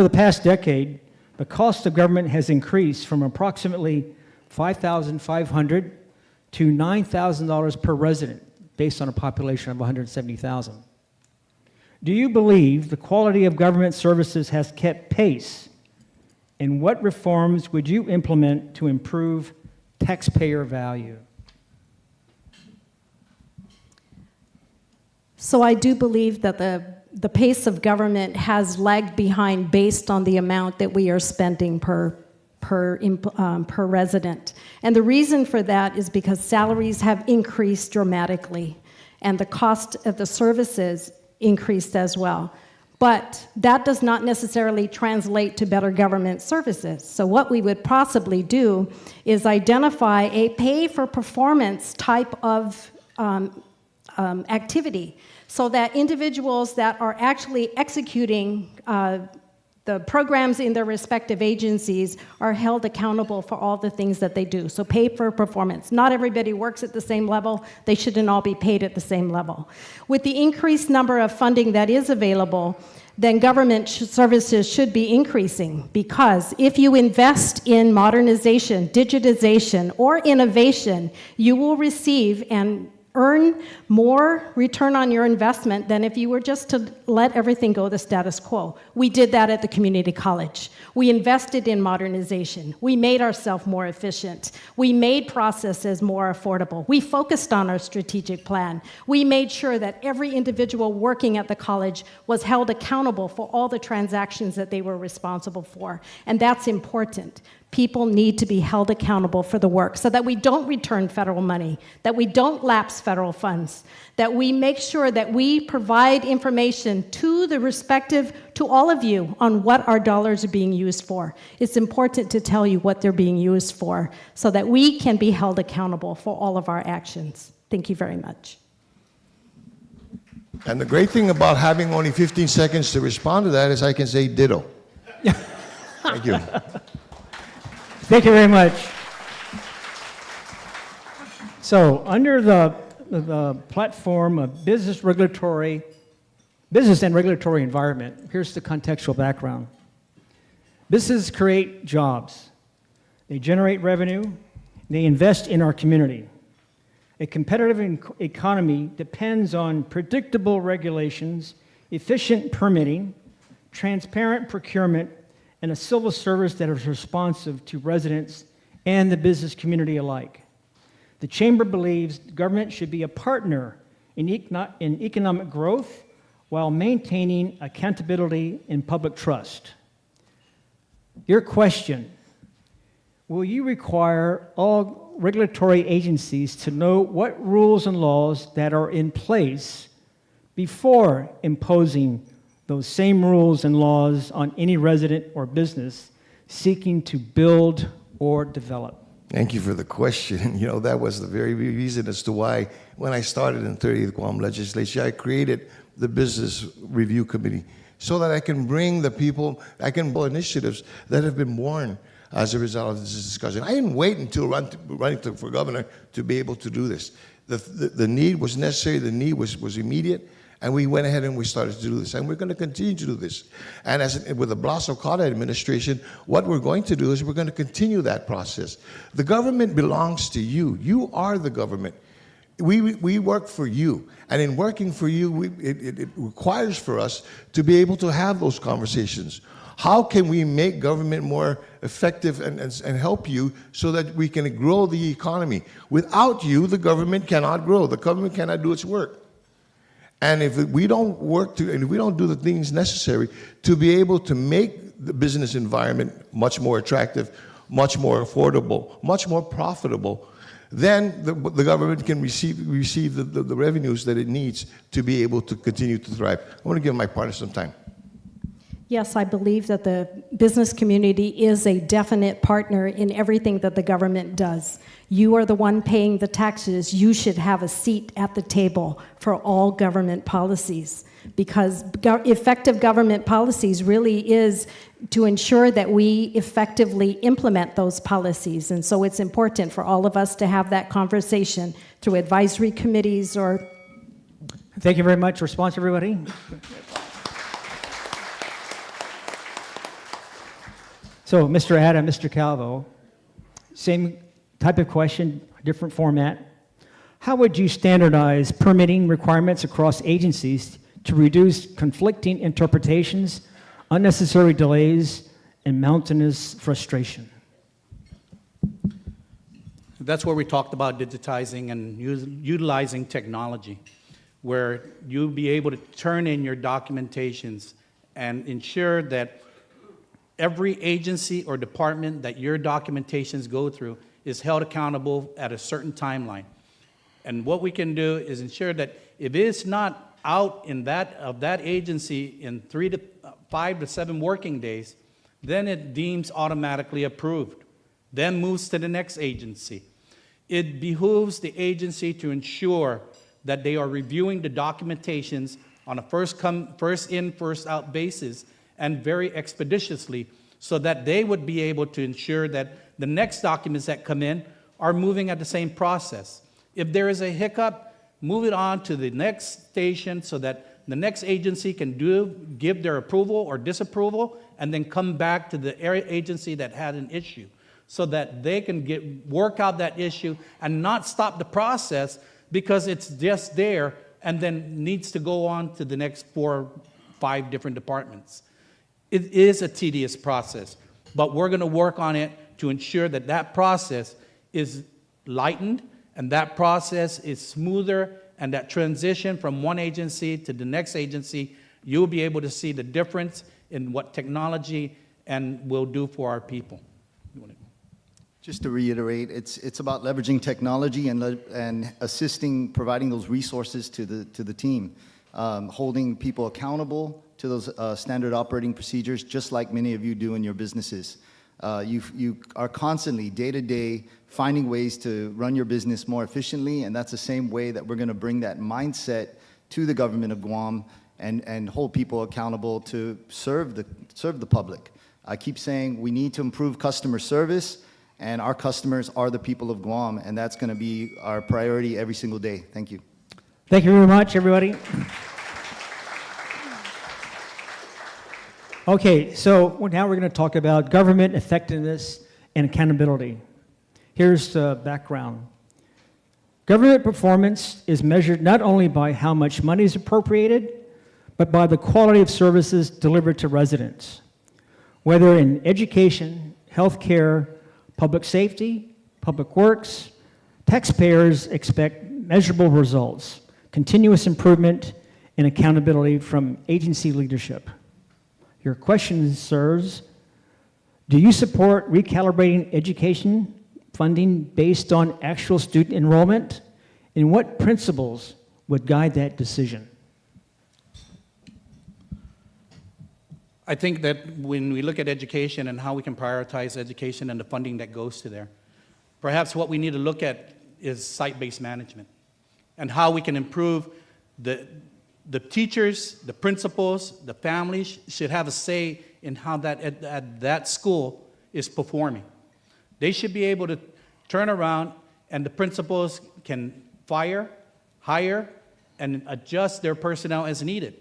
the past decade, the cost of government has increased from approximately $5,500 to $9,000 per resident, based on a population of 170,000. Do you believe the quality of government services has kept pace? And what reforms would you implement to improve taxpayer value? So I do believe that the pace of government has lagged behind based on the amount that we are spending per resident. And the reason for that is because salaries have increased dramatically, and the cost of the services increased as well. But that does not necessarily translate to better government services. So what we would possibly do is identify a pay-for-performance type of activity, so that individuals that are actually executing the programs in their respective agencies are held accountable for all the things that they do. So pay for performance. Not everybody works at the same level. They shouldn't all be paid at the same level. With the increased number of funding that is available, then government services should be increasing, because if you invest in modernization, digitization, or innovation, you will receive and earn more return on your investment than if you were just to let everything go the status quo. We did that at the community college. We invested in modernization. We made ourselves more efficient. We made processes more affordable. We focused on our strategic plan. We made sure that every individual working at the college was held accountable for all the transactions that they were responsible for. And that's important. People need to be held accountable for the work, so that we don't return federal money, that we don't lapse federal funds, that we make sure that we provide information to all of you on what our dollars are being used for. It's important to tell you what they're being used for, so that we can be held accountable for all of our actions. Thank you very much. And the great thing about having only 15 seconds to respond to that is I can say ditto. Thank you. Thank you very much. So, under the platform of business and regulatory environment, here's the contextual background. Businesses create jobs. They generate revenue. They invest in our community. A competitive economy depends on predictable regulations, efficient permitting, transparent procurement, and a civil service that is responsive to residents and the business community alike. The Chamber believes government should be a partner in economic growth while maintaining accountability and public trust. Your question: will you require all regulatory agencies to know what rules and laws that are in place before imposing those same rules and laws on any resident or business seeking to build or develop? Thank you for the question. You know, that was the very reason as to why, when I started in 30th Guam Legislature, I created the Business Review Committee so that I can bring the people, I can build initiatives that have been born as a result of this discussion. I didn't wait until running for governor to be able to do this. The need was necessary, the need was immediate, and we went ahead and we started to do this. And we're going to continue to do this. And with the Blas Okada administration, what we're going to do is we're going to continue that process. The government belongs to you. You are the government. We work for you. And in working for you, it requires for us to be able to have those conversations. How can we make government more effective and help you so that we can grow the economy? Without you, the government cannot grow. The government cannot do its work. And if we don't and if we don't do the things necessary to be able to make the business environment much more attractive, much more affordable, much more profitable, then the government can receive the revenues that it needs to be able to continue to thrive. I want to give my partner some time. Yes, I believe that the business community is a definite partner in everything that the government does. You are the one paying the taxes. You should have a seat at the table for all government policies, because effective government policies really is to ensure that we effectively implement those policies. And so it's important for all of us to have that conversation through advisory committees or... Thank you very much. Response, everybody? So, Mr. Ada, Mr. Calvo, same type of question, different format. How would you standardize permitting requirements across agencies to reduce conflicting interpretations, unnecessary delays, and mountainous frustration? That's where we talked about digitizing and utilizing technology, where you'll be able to turn in your documentations and ensure that every agency or department that your documentations go through is held accountable at a certain timeline. And what we can do is ensure that if it's not out in that agency in 5 to 7 working days, then it deems automatically approved, then moves to the next agency. It behooves the agency to ensure that they are reviewing the documentations on a first in, first out basis, and very expeditiously, so that they would be able to ensure that the next documents that come in are moving at the same process. If there is a hiccup, move it on to the next station so that the next agency can give their approval or disapproval, and then come back to the agency that had an issue, so that they can work out that issue and not stop the process because it's just there and then needs to go on to the next 4 or 5 different departments. It is a tedious process, but we're going to work on it to ensure that that process is lightened and that process is smoother, and that transition from one agency to the next agency, you'll be able to see the difference in what technology will do for our people. Just to reiterate, it's about leveraging technology and assisting, providing those resources to the team, holding people accountable to those standard operating procedures, just like many of you do in your businesses. You are constantly, day to day, finding ways to run your business more efficiently, and that's the same way that we're going to bring that mindset to the government of Guam and hold people accountable to serve the public. I keep saying we need to improve customer service, and our customers are the people of Guam, and that's going to be our priority every single day. Thank you. Thank you very much, everybody. Okay, so now we're going to talk about government effectiveness and accountability. Here's the background. Government performance is measured not only by how much money is appropriated, but by the quality of services delivered to residents. Whether in education, healthcare, public safety, public works, taxpayers expect measurable results, continuous improvement, and accountability from agency leadership. Your question, sirs, do you support recalibrating education funding based on actual student enrollment? And what principles would guide that decision? I think that when we look at education and how we can prioritize education and the funding that goes to there, perhaps what we need to look at is site-based management and how we can improve the teachers, the principals, the families should have a say in how that school is performing. They should be able to turn around, and the principals can fire, hire, and adjust their personnel as needed.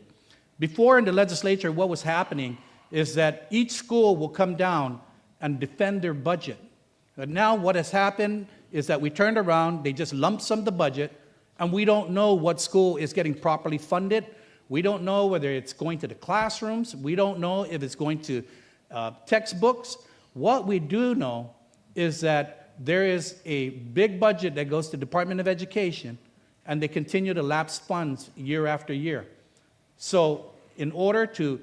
Before in the legislature, what was happening is that each school will come down and defend their budget. But now what has happened is that we turned around, they just lump sum the budget, and we don't know what school is getting properly funded. We don't know whether it's going to the classrooms. We don't know if it's going to textbooks. What we do know is that there is a big budget that goes to the Department of Education, and they continue to lapse funds year after year. So in order to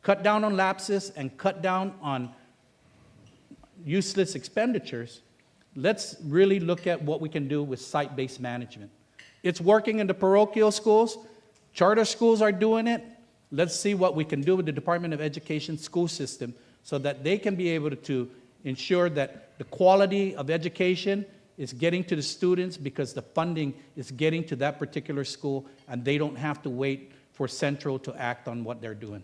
cut down on lapses and cut down on useless expenditures, let's really look at what we can do with site-based management. It's working in the parochial schools. Charter schools are doing it. Let's see what we can do with the Department of Education school system so that they can be able to ensure that the quality of education is getting to the students because the funding is getting to that particular school and they don't have to wait for Central to act on what they're doing.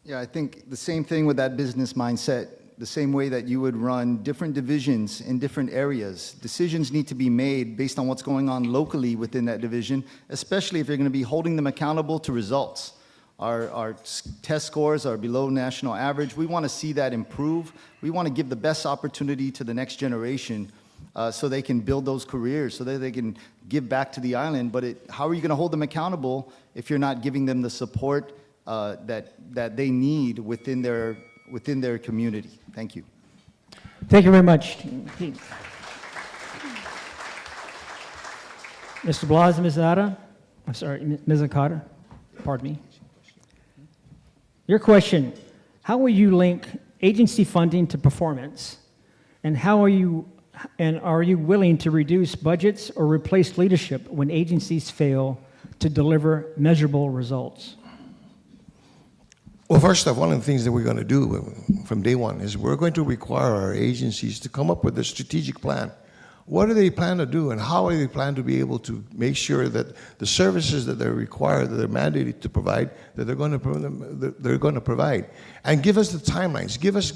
Yeah, I think the same thing with that business mindset, the same way that you would run different divisions in different areas. Decisions need to be made based on what's going on locally within that division, especially if you're going to be holding them accountable to results. Our test scores are below national average. We want to see that improve. We want to give the best opportunity to the next generation so they can build those careers, so that they can give back to the island. But how are you going to hold them accountable if you're not giving them the support that they need within their community? Thank you. Thank you very much. Mr. Blas, Ms. Ada, I'm sorry, Ms. Okada, pardon me. Your question, how will you link agency funding to performance? And are you willing to reduce budgets or replace leadership when agencies fail to deliver measurable results? Well, first off, one of the things that we're going to do from day one is we're going to require our agencies to come up with a strategic plan. What do they plan to do, and how do they plan to be able to make sure that the services that they're required, that they're mandated to provide, that they're going to provide, and give us the timelines. Give us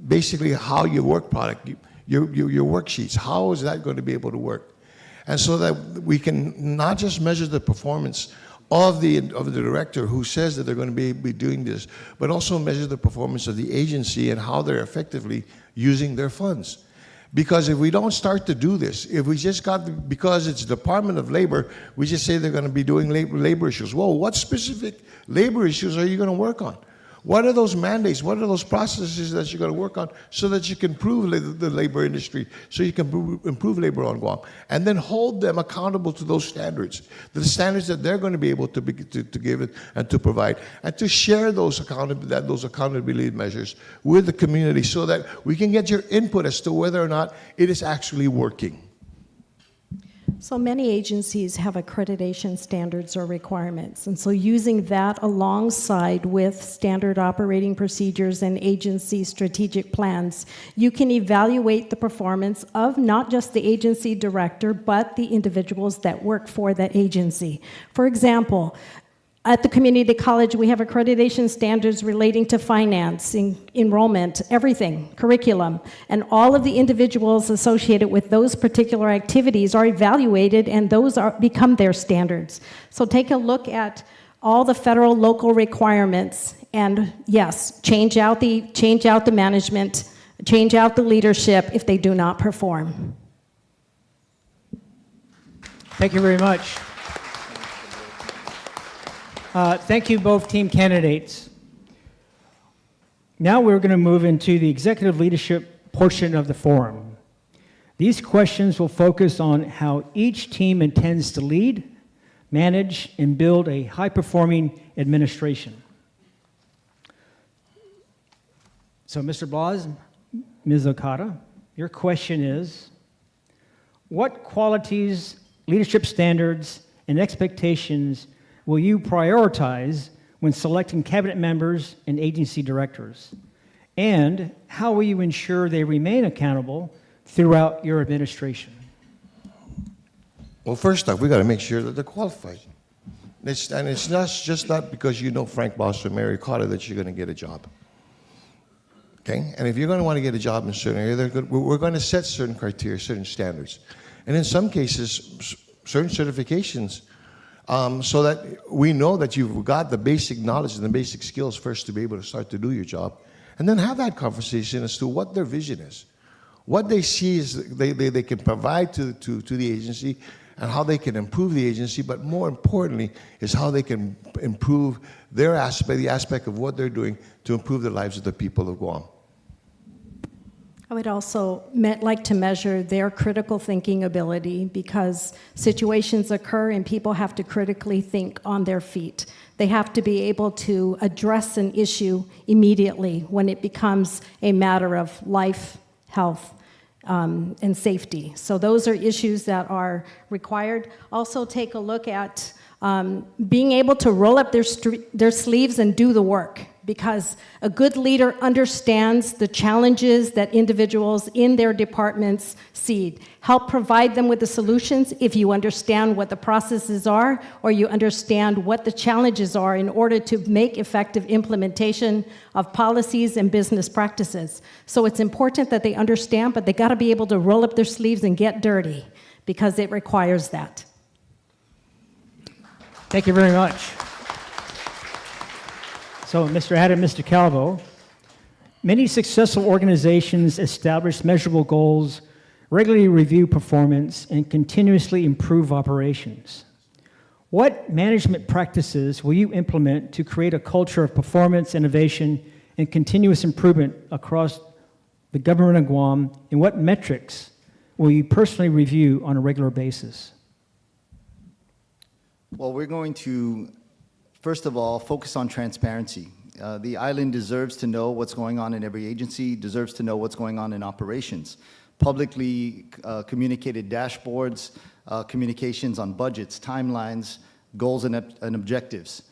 basically how your work product, your worksheets. How is that going to be able to work, and so that we can not just measure the performance of the director who says that they're going to be doing this, but also measure the performance of the agency and how they're effectively using their funds. Because if we don't start to do this, if we just because it's Department of Labor, we just say they're going to be doing labor issues. Well, what specific labor issues are you going to work on? What are those mandates? What are those processes that you're going to work on so that you can improve the labor industry, so you can improve labor on Guam, and then hold them accountable to those standards, the standards that they're going to be able to give it and to provide, and to share those accountability measures with the community so that we can get your input as to whether or not it is actually working. So many agencies have accreditation standards or requirements, and so using that alongside with standard operating procedures and agency strategic plans, you can evaluate the performance of not just the agency director, but the individuals that work for that agency. For example, at the community college, we have accreditation standards relating to finance, enrollment, everything, curriculum, and all of the individuals associated with those particular activities are evaluated, and those become their standards. So take a look at all the federal, local requirements, and yes, change out the management, change out the leadership if they do not perform. Thank you very much. Thank you, both team candidates. Now we're going to move into the executive leadership portion of the forum. These questions will focus on how each team intends to lead, manage, and build a high-performing administration. So, Mr. Blas, Ms. Okada, your question is, what qualities, leadership standards, and expectations will you prioritize when selecting cabinet members and agency directors? And how will you ensure they remain accountable throughout your administration? Well, first off, we got to make sure that they're qualified. And it's not because you know Frank Blas Jr. Okada that you're going to get a job. Okay? And if you're going to want to get a job in a certain area, we're going to set certain criteria, certain standards. And in some cases, certain certifications, so that we know that you've got the basic knowledge and the basic skills first to be able to start to do your job. And then have that conversation as to what their vision is. What they see is they can provide to the agency and how they can improve the agency, but more importantly is how they can improve their aspect, the aspect of what they're doing to improve the lives of the people of Guam. I would also like to measure their critical thinking ability, because situations occur and people have to critically think on their feet. They have to be able to address an issue immediately when it becomes a matter of life, health, and safety. So those are issues that are required. Also take a look at being able to roll up their sleeves and do the work, because a good leader understands the challenges that individuals in their departments see. Help provide them with the solutions if you understand what the processes are, or you understand what the challenges are, in order to make effective implementation of policies and business practices. So it's important that they understand, but they got to be able to roll up their sleeves and get dirty, because it requires that. Thank you very much. So, Mr. Adam, Mr. Calvo, many successful organizations establish measurable goals, regularly review performance, and continuously improve operations. What management practices will you implement to create a culture of performance, innovation, and continuous improvement across the government of Guam, and what metrics will you personally review on a regular basis? Well, we're going to, first of all, focus on transparency. The island deserves to know what's going on in every agency, deserves to know what's going on in operations. Publicly communicated dashboards, communications on budgets, timelines, goals and objectives.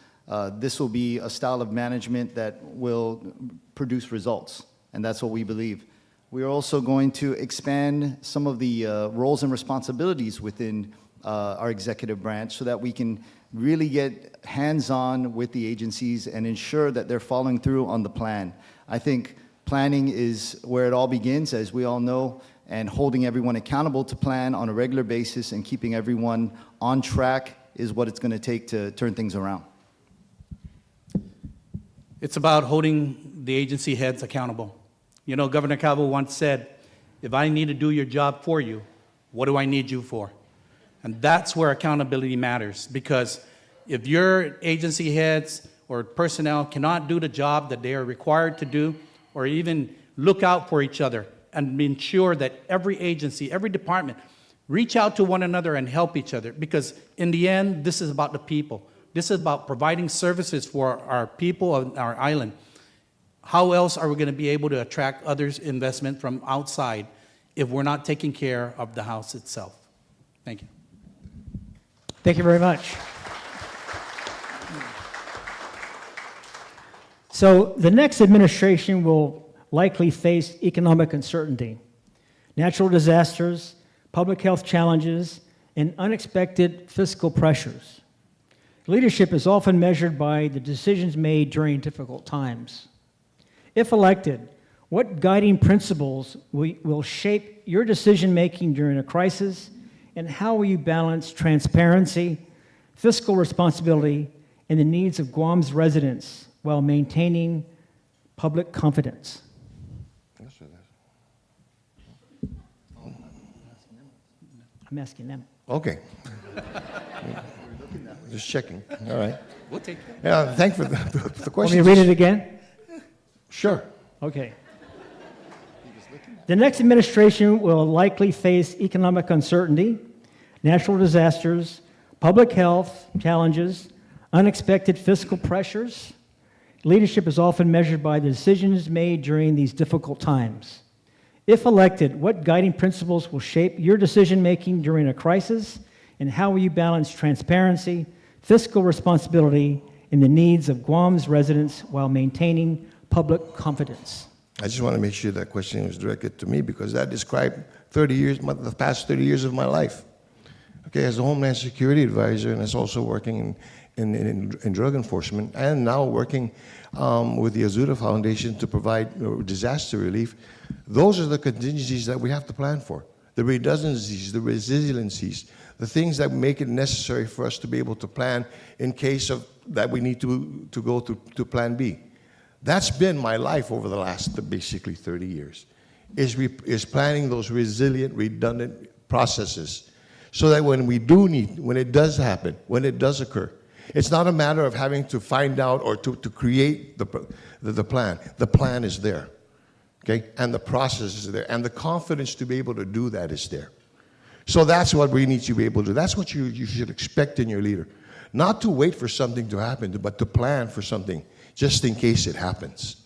This will be a style of management that will produce results, and that's what we believe. We are also going to expand some of the roles and responsibilities within our executive branch, so that we can really get hands-on with the agencies and ensure that they're following through on the plan. I think planning is where it all begins, as we all know, and holding everyone accountable to plan on a regular basis and keeping everyone on track is what it's going to take to turn things around. It's about holding the agency heads accountable. You know, Governor Calvo once said, if I need to do your job for you, what do I need you for? And that's where accountability matters, because if your agency heads or personnel cannot do the job that they are required to do, or even look out for each other and ensure that every agency, every department, reach out to one another and help each other, because in the end, this is about the people. This is about providing services for our people on our island. How else are we going to be able to attract others' investment from outside if we're not taking care of the house itself? Thank you. Thank you very much. So the next administration will likely face economic uncertainty, natural disasters, public health challenges, and unexpected fiscal pressures. Leadership is often measured by the decisions made during difficult times. If elected, what guiding principles will shape your decision-making during a crisis, and how will you balance transparency, fiscal responsibility, and the needs of Guam's residents while maintaining public confidence? Yes, I'm asking them. Okay. Just checking. All right. We'll take it. Yeah, thanks for the Want question. me to read it again? Sure. Okay. The next administration will likely face economic uncertainty, natural disasters, public health challenges, unexpected fiscal pressures. Leadership is often measured by the decisions made during these difficult times. If elected, what guiding principles will shape your decision-making during a crisis, and how will you balance transparency, fiscal responsibility, and the needs of Guam's residents while maintaining public confidence? I just want to make sure that question was directed to me because that described 30 years, the past 30 years of my life. Okay, as a Homeland Security advisor and as also working in drug enforcement and now working with the Azuda Foundation to provide disaster relief, those are the contingencies that we have to plan for. The redundancies, the resiliencies, the things that make it necessary for us to be able to plan in case of that we need to go to plan B. That's been my life over the last basically 30 years, is planning those resilient, redundant processes so that when it does happen, when it does occur, it's not a matter of having to find out or to create the plan. The plan is there, okay? And the process is there. And the confidence to be able to do that is there. So that's what we need to be able to do. That's what you should expect in your leader. Not to wait for something to happen, but to plan for something just in case it happens.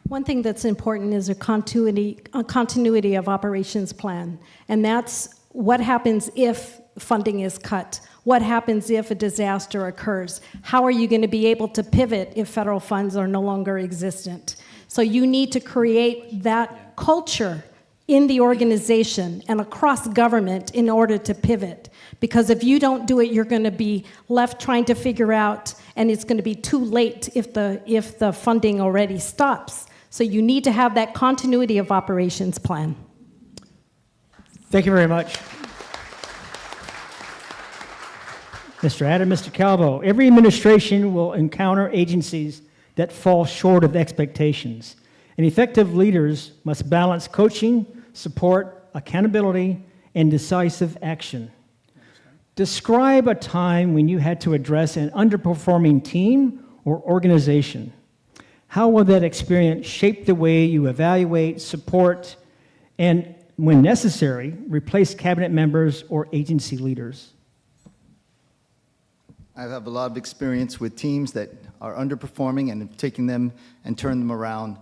One thing that's important is a continuity of operations plan, and that's what happens if funding is cut. What happens if a disaster occurs? How are you going to be able to pivot if federal funds are no longer existent? So you need to create that culture in the organization and across government in order to pivot. Because if you don't do it, you're going to be left trying to figure out, and it's going to be too late if the funding already stops. So you need to have that continuity of operations plan. Thank you very much. Mr. Adam, Mr. Calvo, every administration will encounter agencies that fall short of expectations. And effective leaders must balance coaching, support, accountability, and decisive action. Describe a time when you had to address an underperforming team or organization. How will that experience shape the way you evaluate, support, and, when necessary, replace cabinet members or agency leaders? I have a lot of experience with teams that are underperforming and taking them and turn them around.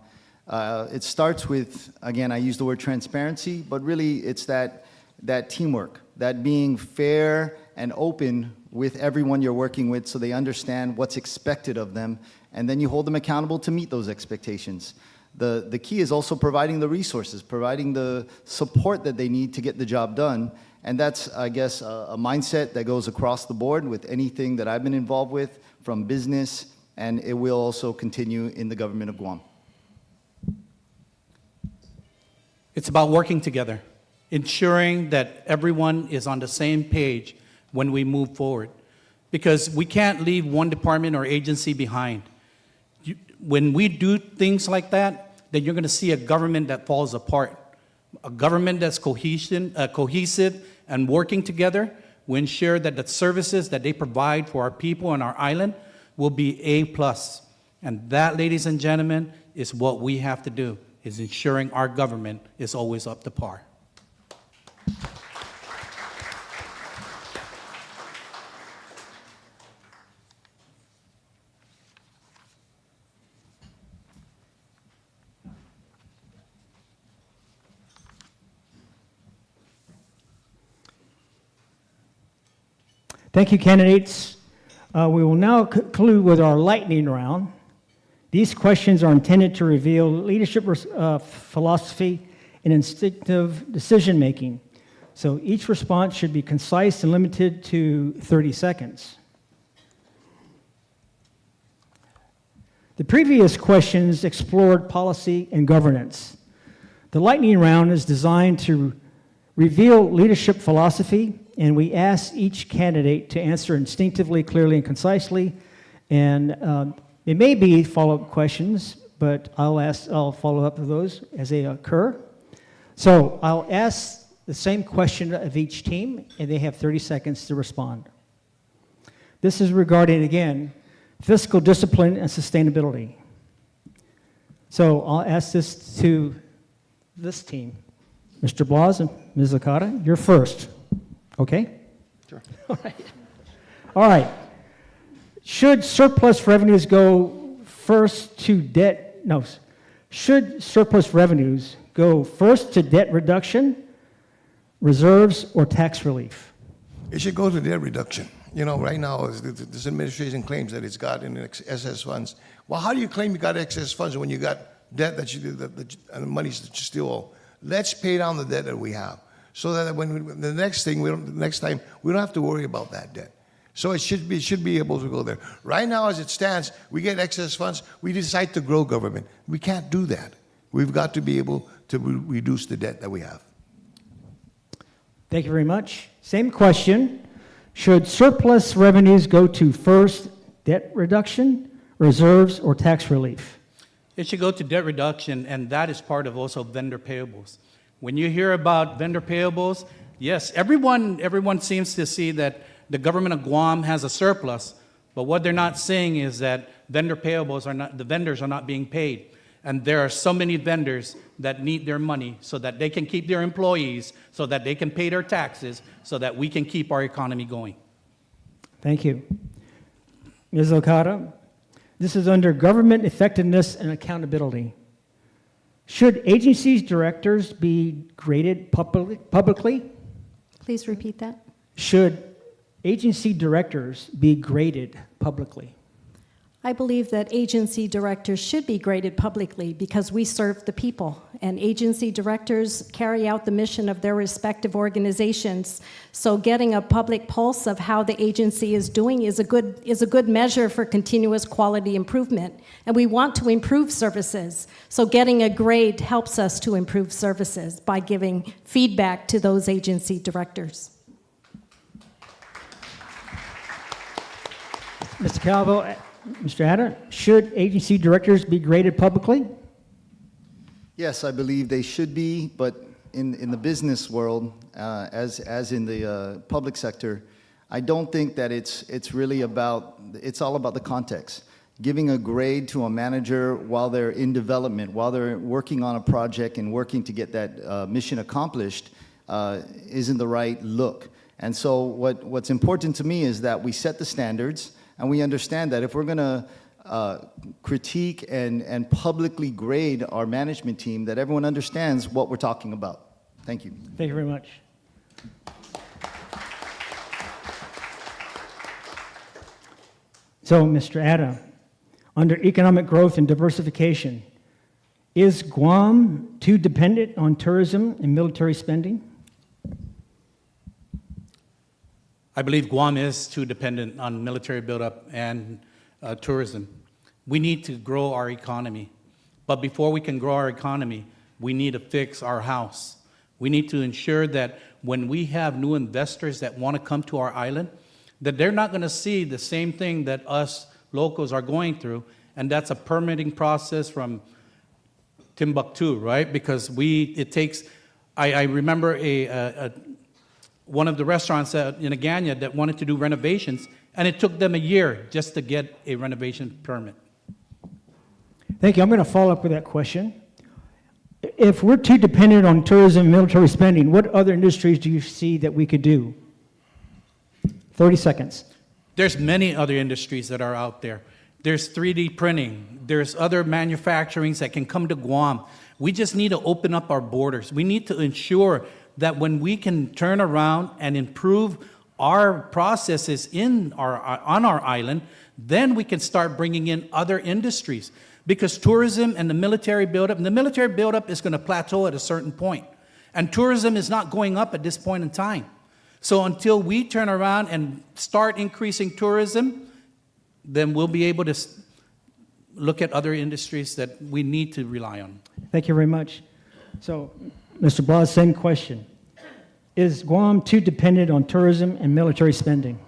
It starts with, again, I use the word transparency, but really it's that teamwork, that being fair and open with everyone you're working with so they understand what's expected of them, and then you hold them accountable to meet those expectations. The key is also providing the resources, providing the support that they need to get the job done, and that's, I guess, a mindset that goes across the board with anything that I've been involved with, from business, and it will also continue in the government of Guam. It's about working together, ensuring that everyone is on the same page when we move forward. Because we can't leave one department or agency behind. When we do things like that, then you're going to see a government that falls apart. A government that's cohesive and working together will ensure that the services that they provide for our people on our island will be A+. And that, ladies and gentlemen, is what we have to do, is ensuring our government is always up to par. Thank you, candidates. We will now conclude with our lightning round. These questions are intended to reveal leadership philosophy and instinctive decision-making. So each response should be concise and limited to 30 seconds. The previous questions explored policy and governance. The lightning round is designed to reveal leadership philosophy, and we ask each candidate to answer instinctively, clearly, and concisely. And it may be follow-up questions, but I'll follow up with those as they occur. So I'll ask the same question of each team, and they have 30 seconds to respond. This is regarding, again, fiscal discipline and sustainability. So I'll ask this to this team. Mr. Blas and Ms. Okada, you're first. Okay? Sure. All right. All right. Should surplus revenues go first to debt? No. Should surplus revenues go first to debt reduction, reserves, or tax relief? It should go to debt reduction. You know, right now, this administration claims that it's got in excess funds. Well, how do you claim you got excess funds when you got debt and the money that you still owe? Let's pay down the debt that we have, so that when the next time we don't have to worry about that debt. So it should be able to go there. Right now, as it stands, we get excess funds. We decide to grow government. We can't do that. We've got to be able to reduce the debt that we have. Thank you very much. Same question. Should surplus revenues go to first debt reduction, reserves, or tax relief? It should go to debt reduction, and that is part of also vendor payables. When you hear about vendor payables, yes, everyone seems to see that the government of Guam has a surplus, but what they're not saying is that vendor payables the vendors are not being paid. And there are so many vendors that need their money so that they can keep their employees, so that they can pay their taxes, so that we can keep our economy going. Thank you. Ms. Okada, this is under government effectiveness and accountability. Should agencies' directors be graded publicly? Please repeat that. Should agency directors be graded publicly? I believe that agency directors should be graded publicly because we serve the people, and agency directors carry out the mission of their respective organizations. So getting a public pulse of how the agency is doing is a good measure for continuous quality improvement. And we want to improve services. So getting a grade helps us to improve services by giving feedback to those agency directors. Mr. Calvo, Mr. Adder, should agency directors be graded publicly? Yes, I believe they should be, but in the business world, as in the public sector, I don't think that it's really about, it's all about the context. Giving a grade to a manager while they're in development, while they're working on a project and working to get that mission accomplished isn't the right look. And so what's important to me is that we set the standards, and we understand that if we're going to critique and publicly grade our management team, that everyone understands what we're talking about. Thank you. Thank you very much. So, Mr. Adda, under economic growth and diversification, is Guam too dependent on tourism and military spending? I believe Guam is too dependent on military buildup and tourism. We need to grow our economy. But before we can grow our economy, we need to fix our house. We need to ensure that when we have new investors that want to come to our island, that they're not going to see the same thing that us locals are going through, and that's a permitting process from Timbuktu, right? Because it takes, I remember one of the restaurants in Agana that wanted to do renovations, and it took them a year just to get a renovation permit. Thank you. I'm going to follow up with that question. If we're too dependent on tourism and military spending, what other industries do you see that we could do? 30 seconds. There's many other industries that are out there. There's 3D printing. There's other manufacturings that can come to Guam. We just need to open up our borders. We need to ensure that when we can turn around and improve our processes on our island, then we can start bringing in other industries. Because tourism and the military buildup is going to plateau at a certain point. And tourism is not going up at this point in time. So until we turn around and start increasing tourism, then we'll be able to look at other industries that we need to rely on. Thank you very much. So, Mr. Blas, same question. Is Guam too dependent on tourism and military spending?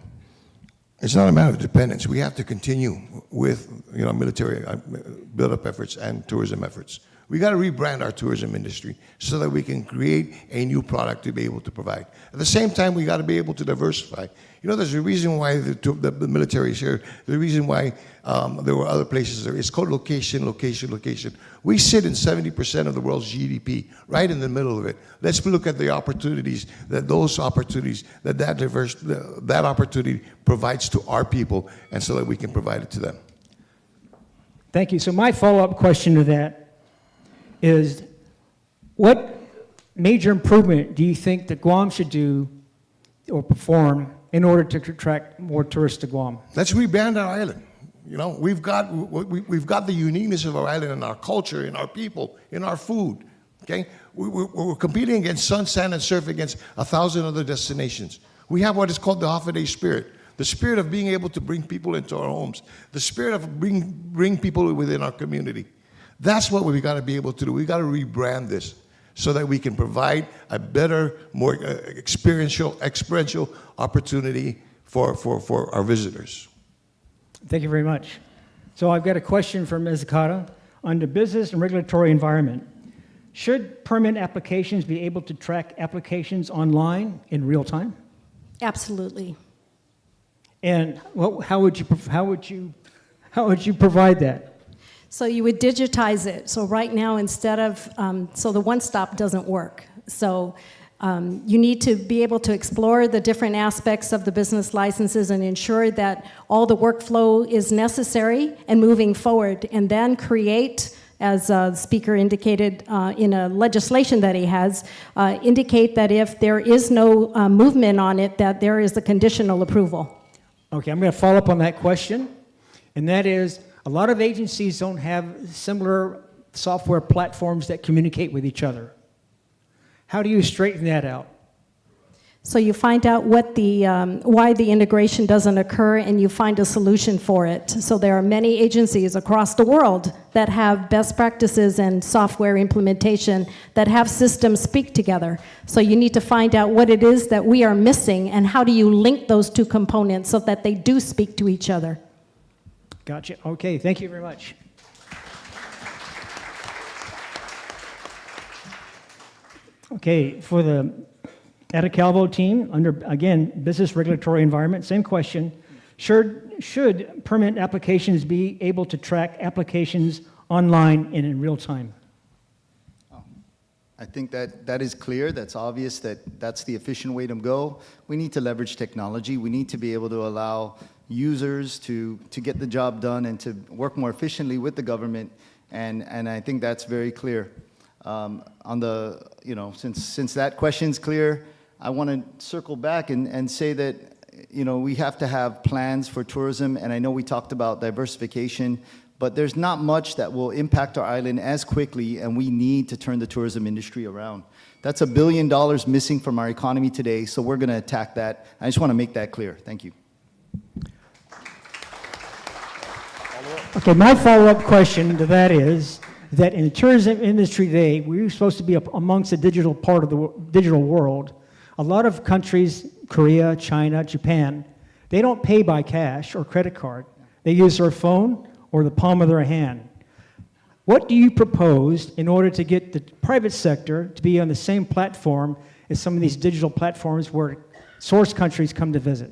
It's not a matter of dependence. We have to continue with military build-up efforts and tourism efforts. We got to rebrand our tourism industry so that we can create a new product to be able to provide. At the same time, we got to be able to diversify. You know, there's a reason why the military is here. The reason why there were other places there. It's called location, location, location. We sit in 70% of the world's GDP, right in the middle of it. Let's look at the opportunities that that opportunity provides to our people, and so that we can provide it to them. Thank you. So my follow-up question to that is, what major improvement do you think that Guam should do or perform in order to attract more tourists to Guam? Let's rebrand our island. You know, we've got the uniqueness of our island in our culture, in our people, in our food. Okay, we're competing against sun, sand, and surf against 1,000 other destinations. We have what is called the half-a-day spirit, the spirit of being able to bring people into our homes, the spirit of bring people within our community. That's what we've got to be able to do. We've got to rebrand this so that we can provide a better, more experiential opportunity for our visitors. Thank you very much. So I've got a question from Ms. Okada. On the business and regulatory environment, should permit applications be able to track applications online in real time? Absolutely. And how would you provide that? So you would digitize it. So right now, instead of, so the one-stop doesn't work. So you need to be able to explore the different aspects of the business licenses and ensure that all the workflow is necessary and moving forward, and then create, as the speaker indicated in a legislation that he has, indicate that if there is no movement on it, that there is a conditional approval. Okay, I'm going to follow up on that question, and that is, a lot of agencies don't have similar software platforms that communicate with each other. How do you straighten that out? So you find out what why the integration doesn't occur, and you find a solution for it. So there are many agencies across the world that have best practices and software implementation that have systems speak together. So you need to find out what it is that we are missing, and how do you link those two components so that they do speak to each other. Gotcha. Okay, thank you very much. Okay, for the Calvo team, under, again, business regulatory environment, same question. Should permit applications be able to track applications online and in real time? I think that is clear. That's obvious that that's the efficient way to go. We need to leverage technology. We need to be able to allow users to get the job done and to work more efficiently with the government, and I think that's very clear. On the, you know, since that question's clear, I want to circle back and say that, you know, we have to have plans for tourism, and I know we talked about diversification, but there's not much that will impact our island as quickly, and we need to turn the tourism industry around. That's $1 billion missing from our economy today, so we're going to attack that. I just want to make that clear. Thank you. Okay, my follow-up question to that is that in the tourism industry today, we're supposed to be amongst the digital part of the digital world. A lot of countries, Korea, China, Japan, they don't pay by cash or credit card. They use their phone or the palm of their hand. What do you propose in order to get the private sector to be on the same platform as some of these digital platforms where source countries come to visit?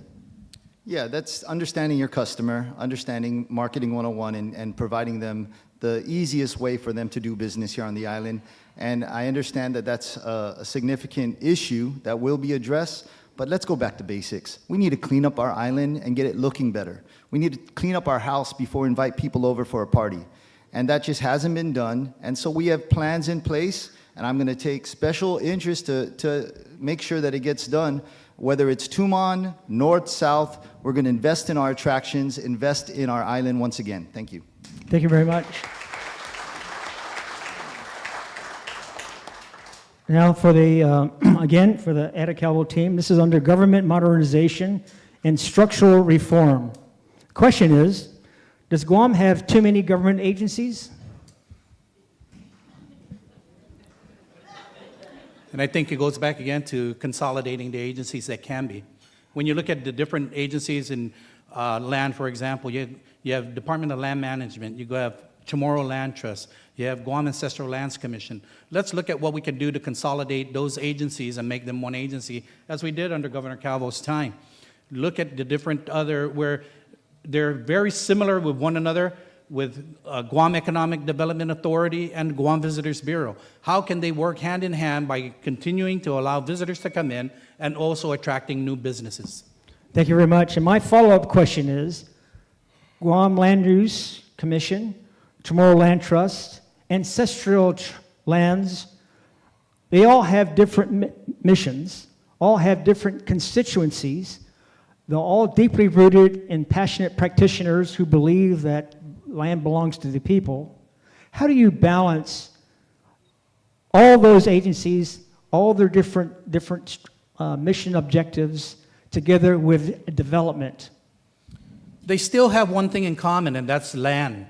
Yeah, that's understanding your customer, understanding marketing 101, and providing them the easiest way for them to do business here on the island. And I understand that that's a significant issue that will be addressed, but let's go back to basics. We need to clean up our island and get it looking better. We need to clean up our house before we invite people over for a party. And that just hasn't been done. And so we have plans in place, and I'm going to take special interest to make sure that it gets done. Whether it's Tumon, north, south, we're going to invest in our attractions, invest in our island once again. Thank you. Thank you very much. Now for the, again, for the Calvo team, this is under government modernization and structural reform. The question is, does Guam have too many government agencies? And I think it goes back again to consolidating the agencies that can be. When you look at the different agencies in land, for example, you have Department of Land Management, you have Chamorro Land Trust. You have Guam Ancestral Lands Commission. Let's look at what we can do to consolidate those agencies and make them one agency, as we did under Governor Calvo's time. Look at the different other, where they're very similar with one another, with Guam Economic Development Authority and Guam Visitors Bureau. How can they work hand in hand by continuing to allow visitors to come in and also attracting new businesses? Thank you very much. And my follow-up question is, Guam Land Use Commission, Chamorro Land Trust, Ancestral Lands, they all have different missions, all have different constituencies. They're all deeply rooted in passionate practitioners who believe that land belongs to the people. How do you balance all those agencies, all their different mission objectives together with development? They still have one thing in common, and that's land.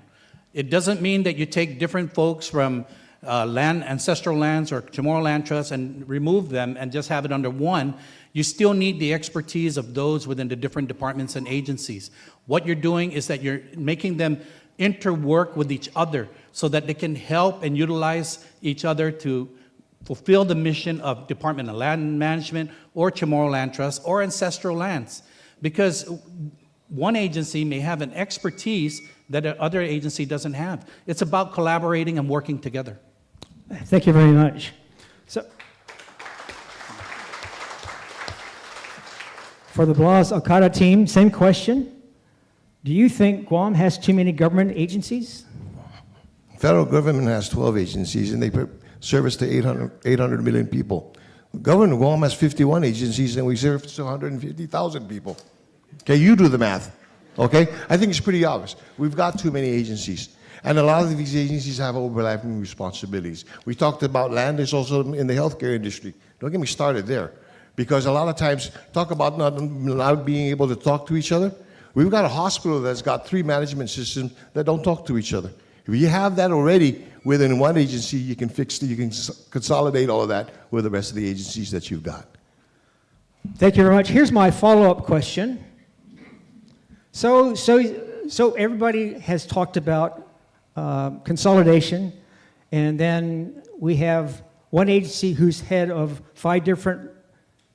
It doesn't mean that you take different folks from ancestral lands or Chamorro Land Trust and remove them and just have it under one. You still need the expertise of those within the different departments and agencies. What you're doing is that you're making them interwork with each other so that they can help and utilize each other to fulfill the mission of Department of Land Management or Chamorro Land Trust or Ancestral Lands. Because one agency may have an expertise that other agency doesn't have. It's about collaborating and working together. Thank you very much. So, for the Blas Okada team, same question. Do you think Guam has too many government agencies? Federal government has 12 agencies, and they service to 800 million people. The government of Guam has 51 agencies, and we serve to 150,000 people. Okay, you do the math. Okay? I think it's pretty obvious. We've got too many agencies. And a lot of these agencies have overlapping responsibilities. We talked about land. There's also in the healthcare industry. Don't get me started there. Because a lot of times, talk about not being able to talk to each other. We've got a hospital that's got 3 management systems that don't talk to each other. If you have that already within one agency, you can consolidate all of that with the rest of the agencies that you've got. Thank you very much. Here's my follow-up question. So everybody has talked about consolidation, and then we have one agency who's head of 5 different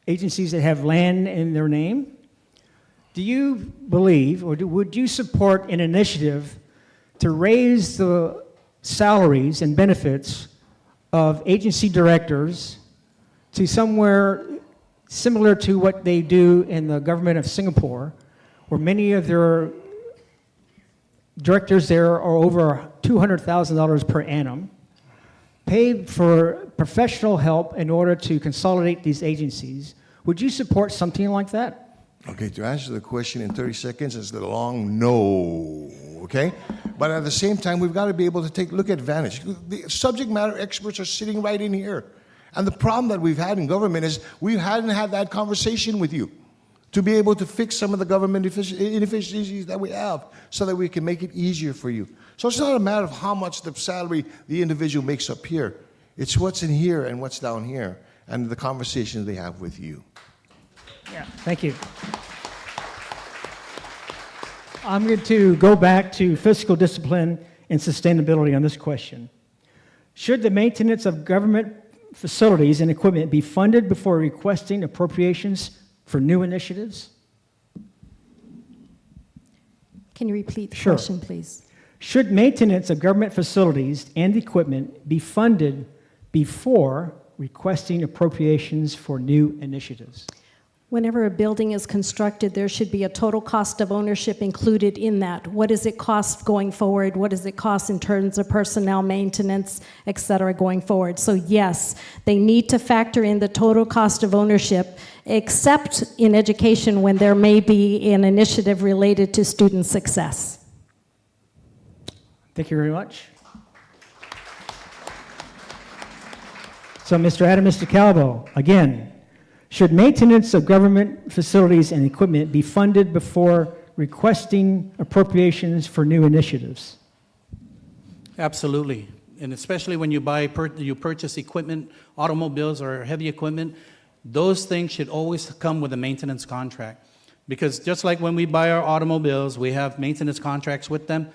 agencies that have land in their name. Do you believe, or would you support an initiative to raise the salaries and benefits of agency directors to somewhere similar to what they do in the government of Singapore, where many of their directors there are over $200,000 per annum, paid for professional help in order to consolidate these agencies? Would you support something like that? Okay, to answer the question in 30 seconds, it's a long no, okay? But at the same time, we've got to be able to take a look at advantage. The subject matter experts are sitting right in here. And the problem that we've had in government is we hadn't had that conversation with you to be able to fix some of the government inefficiencies that we have so that we can make it easier for you. So it's not a matter of how much the salary the individual makes up here. It's what's in here and what's down here and the conversations they have with you. Yeah, thank you. I'm going to go back to fiscal discipline and sustainability on this question. Should the maintenance of government facilities and equipment be funded before requesting appropriations for new initiatives? Can you repeat the Sure. question, please? Should maintenance of government facilities and equipment be funded before requesting appropriations for new initiatives? Whenever a building is constructed, there should be a total cost of ownership included in that. What does it cost going forward? What does it cost in terms of personnel, maintenance, et cetera, going forward? So yes, they need to factor in the total cost of ownership, except in education when there may be an initiative related to student success. Thank you very much. So, Mr. Adam, Mr. Calvo, again, should maintenance of government facilities and equipment be funded before requesting appropriations for new initiatives? Absolutely. And especially when you purchase equipment, automobiles or heavy equipment, those things should always come with a maintenance contract. Because just like when we buy our automobiles, we have maintenance contracts with them.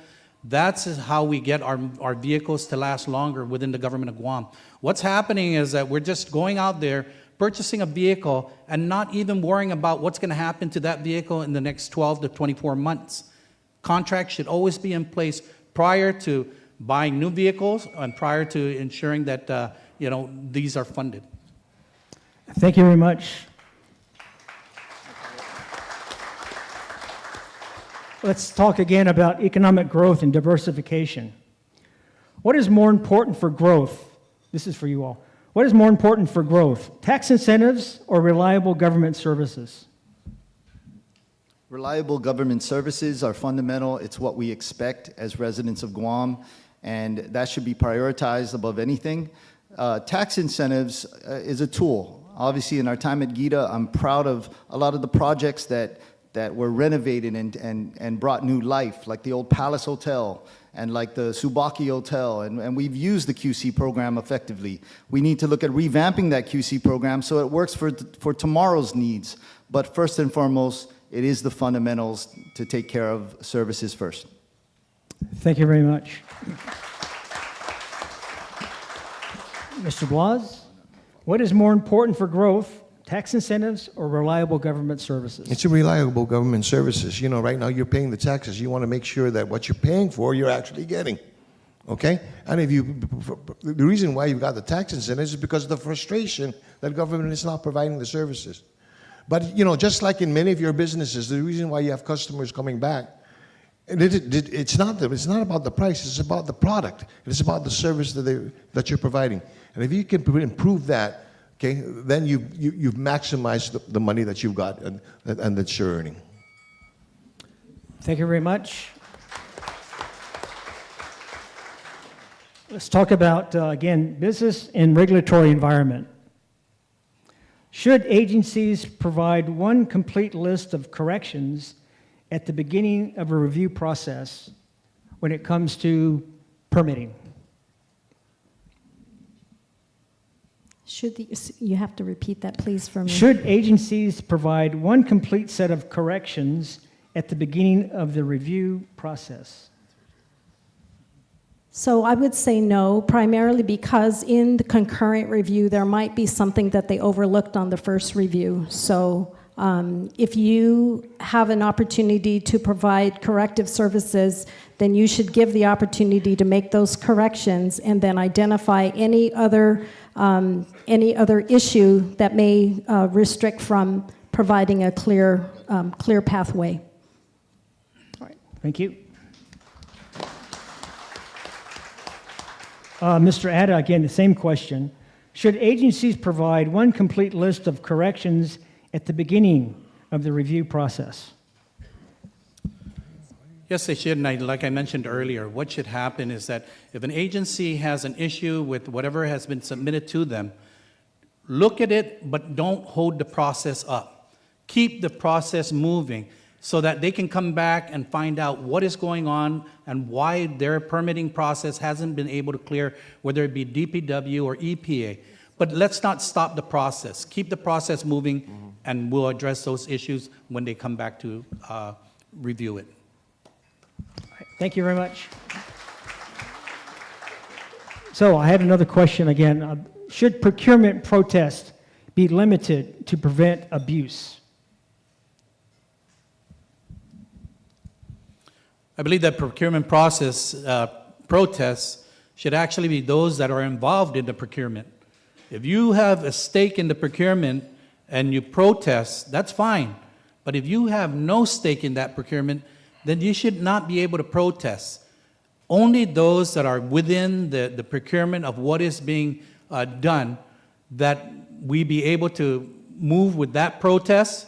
That's how we get our vehicles to last longer within the government of Guam. What's happening is that we're just going out there, purchasing a vehicle, and not even worrying about what's going to happen to that vehicle in the next 12 to 24 months. Contracts should always be in place prior to buying new vehicles and prior to ensuring that these are funded. Thank you very much. Let's talk again about economic growth and diversification. What is more important for growth? This is for you all. What is more important for growth, tax incentives or reliable government services? Reliable government services are fundamental. It's what we expect as residents of Guam, and that should be prioritized above anything. Tax incentives is a tool. Obviously, in our time at GITA, I'm proud of a lot of the projects that were renovated and brought new life, like the old Palace Hotel and like the Subaki Hotel, and we've used the QC program effectively. We need to look at revamping that QC program so it works for tomorrow's needs. But first and foremost, it is the fundamentals to take care of services first. Thank you very much. Mr. Blas, what is more important for growth, tax incentives or reliable government services? It's a reliable government services. You know, right now you're paying the taxes. You want to make sure that what you're paying for, you're actually getting. Okay? And the reason why you've got the tax incentives is because of the frustration that government is not providing the services. But, you know, just like in many of your businesses, the reason why you have customers coming back, it's not about the price, it's about the product. It's about the service that you're providing. And if you can improve that, okay, then you've maximized the money that you've got and that you're earning. Thank you very much. Let's talk about, again, business and regulatory environment. Should agencies provide one complete list of corrections at the beginning of a review process when it comes to permitting? You have to repeat that, please, for me. Should agencies provide one complete set of corrections at the beginning of the review process? So I would say no, primarily because in the concurrent review, there might be something that they overlooked on the first review. So if you have an opportunity to provide corrective services, then you should give the opportunity to make those corrections and then identify any other issue that may restrict from providing a clear pathway. All right, thank you. Mr. Atta, again, the same question. Should agencies provide one complete list of corrections at the beginning of the review process? Yes, they should. And like I mentioned earlier, what should happen is that if an agency has an issue with whatever has been submitted to them, look at it, but don't hold the process up. Keep the process moving so that they can come back and find out what is going on and why their permitting process hasn't been able to clear, whether it be DPW or EPA. But let's not stop the process. Keep the process moving, and we'll address those issues when they come back to review it. Thank you very much. So I had another question again. Should procurement protests be limited to prevent abuse? I believe that procurement process protests should actually be those that are involved in the procurement. If you have a stake in the procurement and you protest, that's fine. But if you have no stake in that procurement, then you should not be able to protest. Only those that are within the procurement of what is being done, that we be able to move with that protest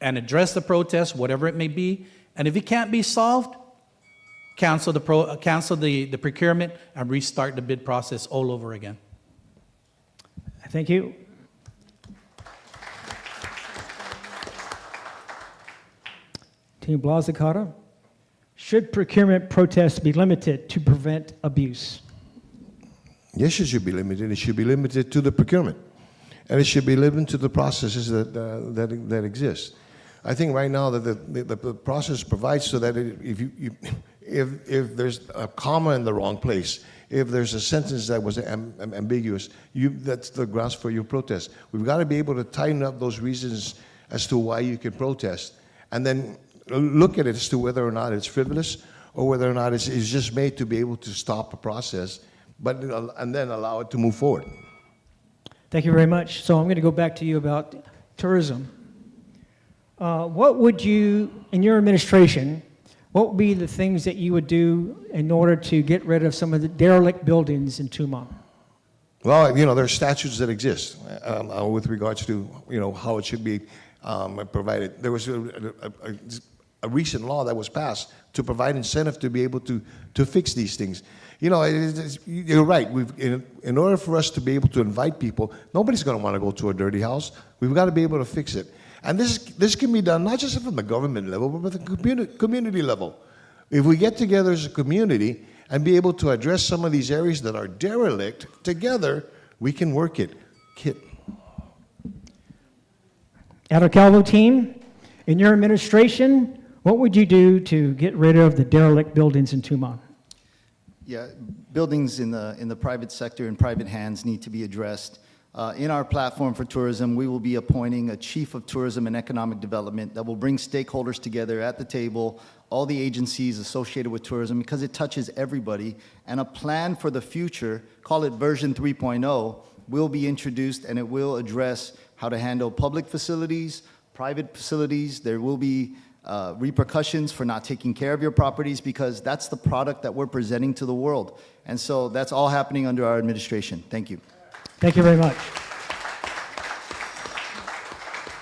and address the protest, whatever it may be. And if it can't be solved, cancel the procurement and restart the bid process all over again. Thank you. Team Blas Okada, should procurement protests be limited to prevent abuse? Yes, it should be limited. It should be limited to the procurement. And it should be limited to the processes that exist. I think right now that the process provides so that if if there's a comma in the wrong place, if there's a sentence that was ambiguous, that's the grounds for your protest. We've got to be able to tighten up those reasons as to why you can protest, and then look at it as to whether or not it's frivolous or whether or not it's just made to be able to stop a process, and then allow it to move forward. Thank you very much. So I'm going to go back to you about tourism. What would you, in your administration, what would be the things that you would do in order to get rid of some of the derelict buildings in Tumon? Well, there are statutes that exist with regards to, how it should be provided. There was a recent law that was passed to provide incentive to be able to fix these things. You're right. In order for us to be able to invite people, nobody's going to want to go to a dirty house. We've got to be able to fix it. And this can be done not just from the government level, but at the community level. If we get together as a community and be able to address some of these areas that are derelict together, we can work it. At our Calvo team, in your administration, what would you do to get rid of the derelict buildings in Tumon? Yeah, buildings in the private sector and private hands need to be addressed. In our platform for tourism, we will be appointing a chief of tourism and economic development that will bring stakeholders together at the table, all the agencies associated with tourism, because it touches everybody, and a plan for the future, call it version 3.0, will be introduced, and it will address how to handle public facilities, private facilities. There will be repercussions for not taking care of your properties, because that's the product that we're presenting to the world. And so that's all happening under our administration. Thank you. Thank you very much.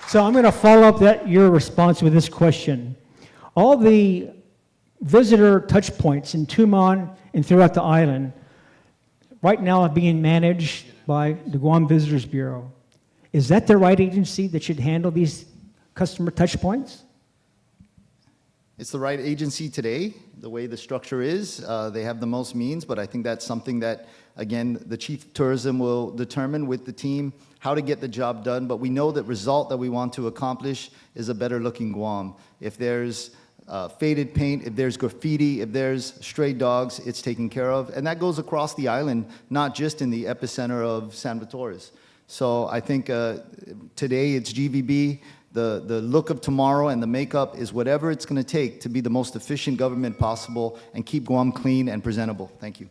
So I'm going to follow up your response with this question. All the visitor touch points in Tumon and throughout the island right now are being managed by the Guam Visitors Bureau. Is that the right agency that should handle these customer touch points? It's the right agency today, the way the structure is. They have the most means, but I think that's something that, again, the chief of tourism will determine with the team how to get the job done. But we know that result that we want to accomplish is a better looking Guam. If there's faded paint, if there's graffiti, if there's stray dogs, it's taken care of. And that goes across the island, not just in the epicenter of San Vitores. So I think today it's GVB. The look of tomorrow and the makeup is whatever it's going to take to be the most efficient government possible and keep Guam clean and presentable. Thank you.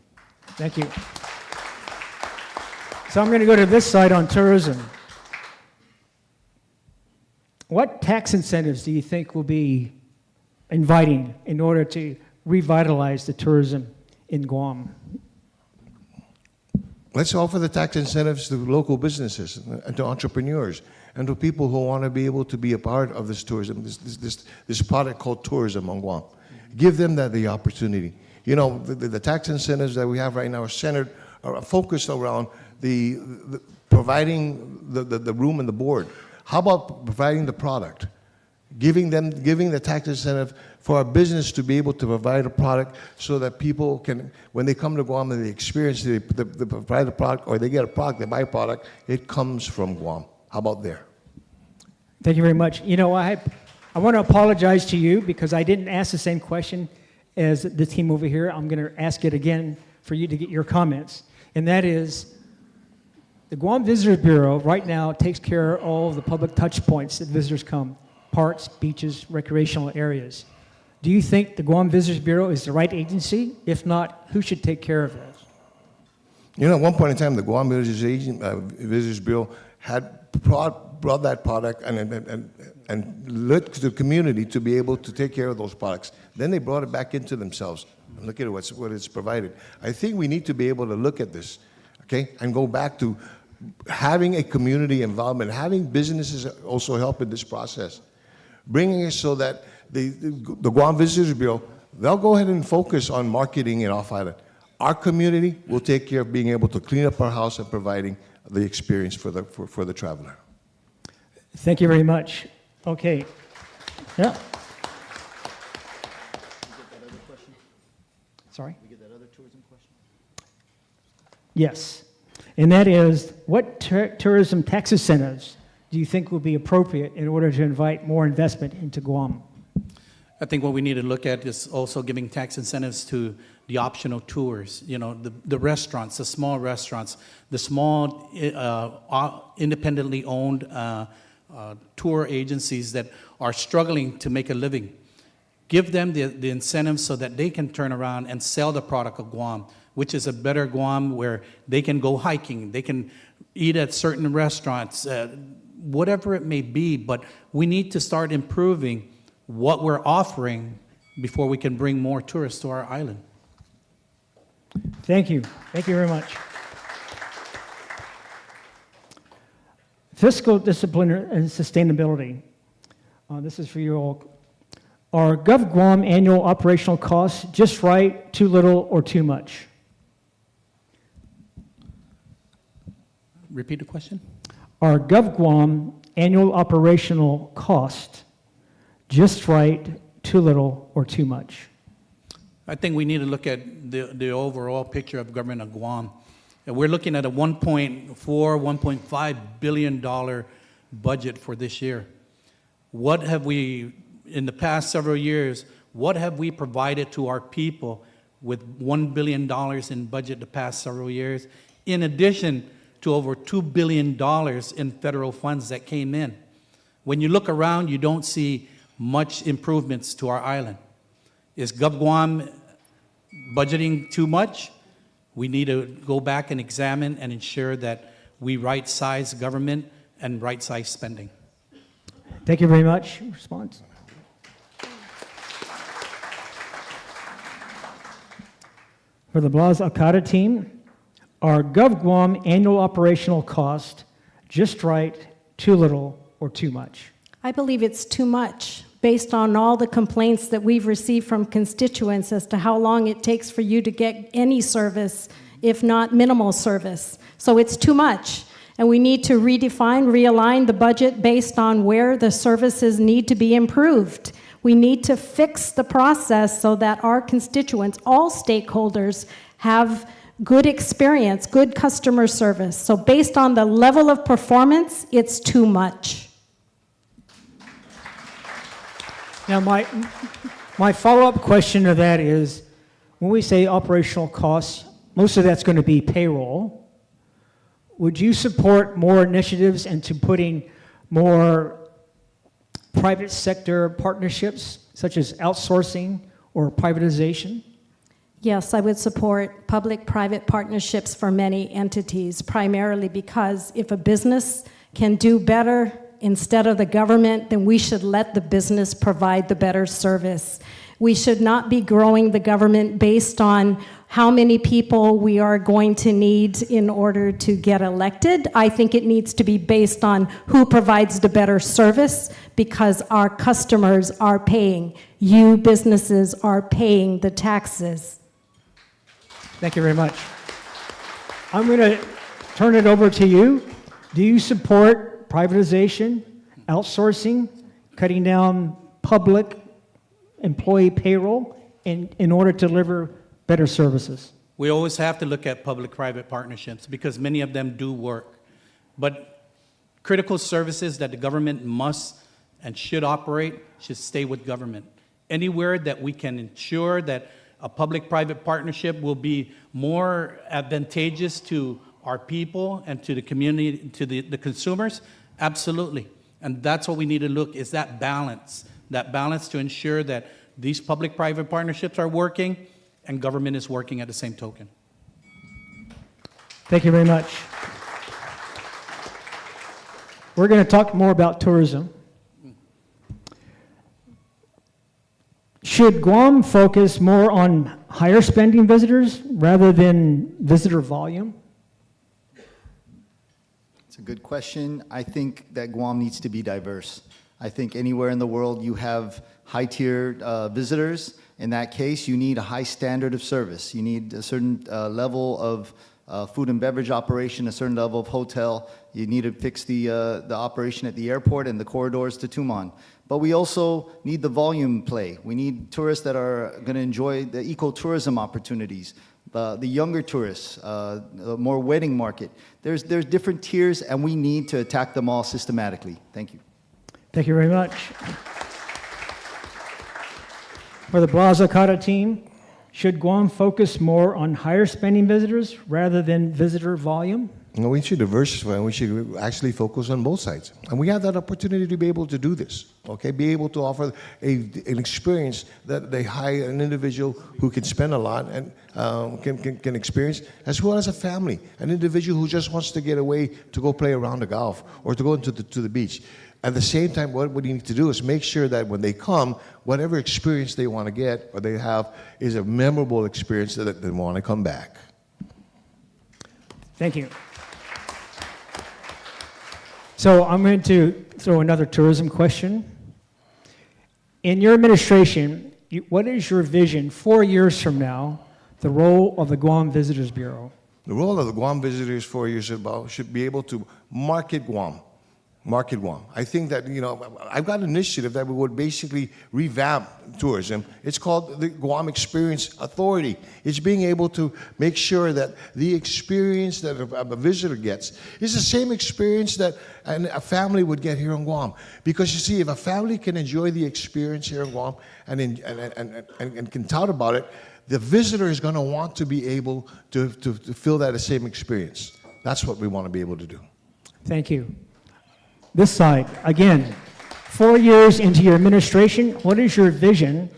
Thank you. So I'm going to go to this side on tourism. What tax incentives do you think will be inviting in order to revitalize the tourism in Guam? Let's offer the tax incentives to local businesses and to entrepreneurs and to people who want to be able to be a part of this tourism, this product called tourism on Guam. Give them the opportunity. The tax incentives that we have right now are focused around the providing the room and the board. How about providing the product? Giving the tax incentive for our business to be able to provide a product so that people can, when they come to Guam and they experience, they provide a product, or they get a product, they buy a product, it comes from Guam. How about there? Thank you very much. I want to apologize to you because I didn't ask the same question as the team over here. I'm going to ask it again for you to get your comments. And that is, the Guam Visitors Bureau right now takes care of all of the public touch points that visitors come, parks, beaches, recreational areas. Do you think the Guam Visitors Bureau is the right agency? If not, who should take care of this? At one point in time, the Guam Visitors Bureau had brought that product and looked to the community to be able to take care of those products. Then they brought it back into themselves. And look at what it's provided. I think we need to be able to look at this, okay, and go back to having a community involvement, having businesses also help in this process, bringing it so that the Guam Visitors Bureau, they'll go ahead and focus on marketing it off-island. Our community will take care of being able to clean up our house and providing the experience for the traveler. Thank you very much. Okay. Yeah. Sorry? We get that other tourism question? Yes. And that is, what tourism tax incentives do you think will be appropriate in order to invite more investment into Guam? I think what we need to look at is also giving tax incentives to the optional tours, the restaurants, the small restaurants, the small independently owned tour agencies that are struggling to make a living. Give them the incentives so that they can turn around and sell the product of Guam, which is a better Guam where they can go hiking, they can eat at certain restaurants, whatever it may be. But we need to start improving what we're offering before we can bring more tourists to our island. Thank you. Thank you very much. Fiscal discipline and sustainability. This is for you all. Are Gov Guam annual operational costs just right, too little, or too much? Repeat the question. Are Gov Guam annual operational costs just right, too little, or too much? I think we need to look at the overall picture of government of Guam. And we're looking at a $1.4, $1.5 billion budget for this year. What have we, in the past several years, what have we provided to our people with $1 billion in budget the past several years, in addition to over $2 billion in federal funds that came in? When you look around, you don't see much improvements to our island. Is Gov Guam budgeting too much? We need to go back and examine and ensure that we right-size government and right-size spending. Thank you very much. Response? For the Blas Okada team, are Gov Guam annual operational cost just right, too little, or too much? I believe it's too much, based on all the complaints that we've received from constituents as to how long it takes for you to get any service, if not minimal service. So it's too much. And we need to redefine, realign the budget based on where the services need to be improved. We need to fix the process so that our constituents, all stakeholders, have good experience, good customer service. So based on the level of performance, it's too much. Now, my follow-up question to that is, when we say operational costs, most of that's going to be payroll. Would you support more initiatives into putting more private sector partnerships, such as outsourcing or privatization? Yes, I would support public-private partnerships for many entities, primarily because if a business can do better instead of the government, then we should let the business provide the better service. We should not be growing the government based on how many people we are going to need in order to get elected. I think it needs to be based on who provides the better service, because our customers are paying. You businesses are paying the taxes. Thank you very much. I'm going to turn it over to you. Do you support privatization, outsourcing, cutting down public employee payroll in order to deliver better services? We always have to look at public-private partnerships because many of them do work. But critical services that the government must and should operate should stay with government. Anywhere that we can ensure that a public-private partnership will be more advantageous to our people and to the community, to the consumers, absolutely. And that's what we need to look, is that balance to ensure that these public-private partnerships are working and government is working at the same token. Thank you very much. We're going to talk more about tourism. Should Guam focus more on higher spending visitors rather than visitor volume? It's a good question. I think that Guam needs to be diverse. I think anywhere in the world you have high-tier visitors. In that case, you need a high standard of service. You need a certain level of food and beverage operation, a certain level of hotel. You need to fix the operation at the airport and the corridors to Tumon. But we also need the volume play. We need tourists that are going to enjoy the ecotourism opportunities, the younger tourists, more wedding market. There's different tiers, and we need to attack them all systematically. Thank you. Thank you very much. For the Blas Okada team, should Guam focus more on higher spending visitors rather than visitor volume? No, we should diversify, and we should actually focus on both sides. And we have that opportunity to be able to do this, okay? Be able to offer an experience that they hire an individual who can spend a lot and can experience, as well as a family, an individual who just wants to get away to go play around the golf or to go into to the beach. At the same time, what you need to do is make sure that when they come, whatever experience they want to get or they have is a memorable experience that they want to come back. Thank you. So I'm going to throw another tourism question. In your administration, what is your vision 4 years from now, the role of the Guam Visitors Bureau? The role of the Guam Visitors 4 years ago should be able to market Guam. Market Guam. I think that, I've got an initiative that would basically revamp tourism. It's called the Guam Experience Authority. It's being able to make sure that the experience that a visitor gets is the same experience that a family would get here in Guam. Because you see, if a family can enjoy the experience here in Guam and can tout about it, the visitor is going to want to be able to feel that same experience. That's what we want to be able to do. Thank you. This side, again, 4 years into your administration, what is your vision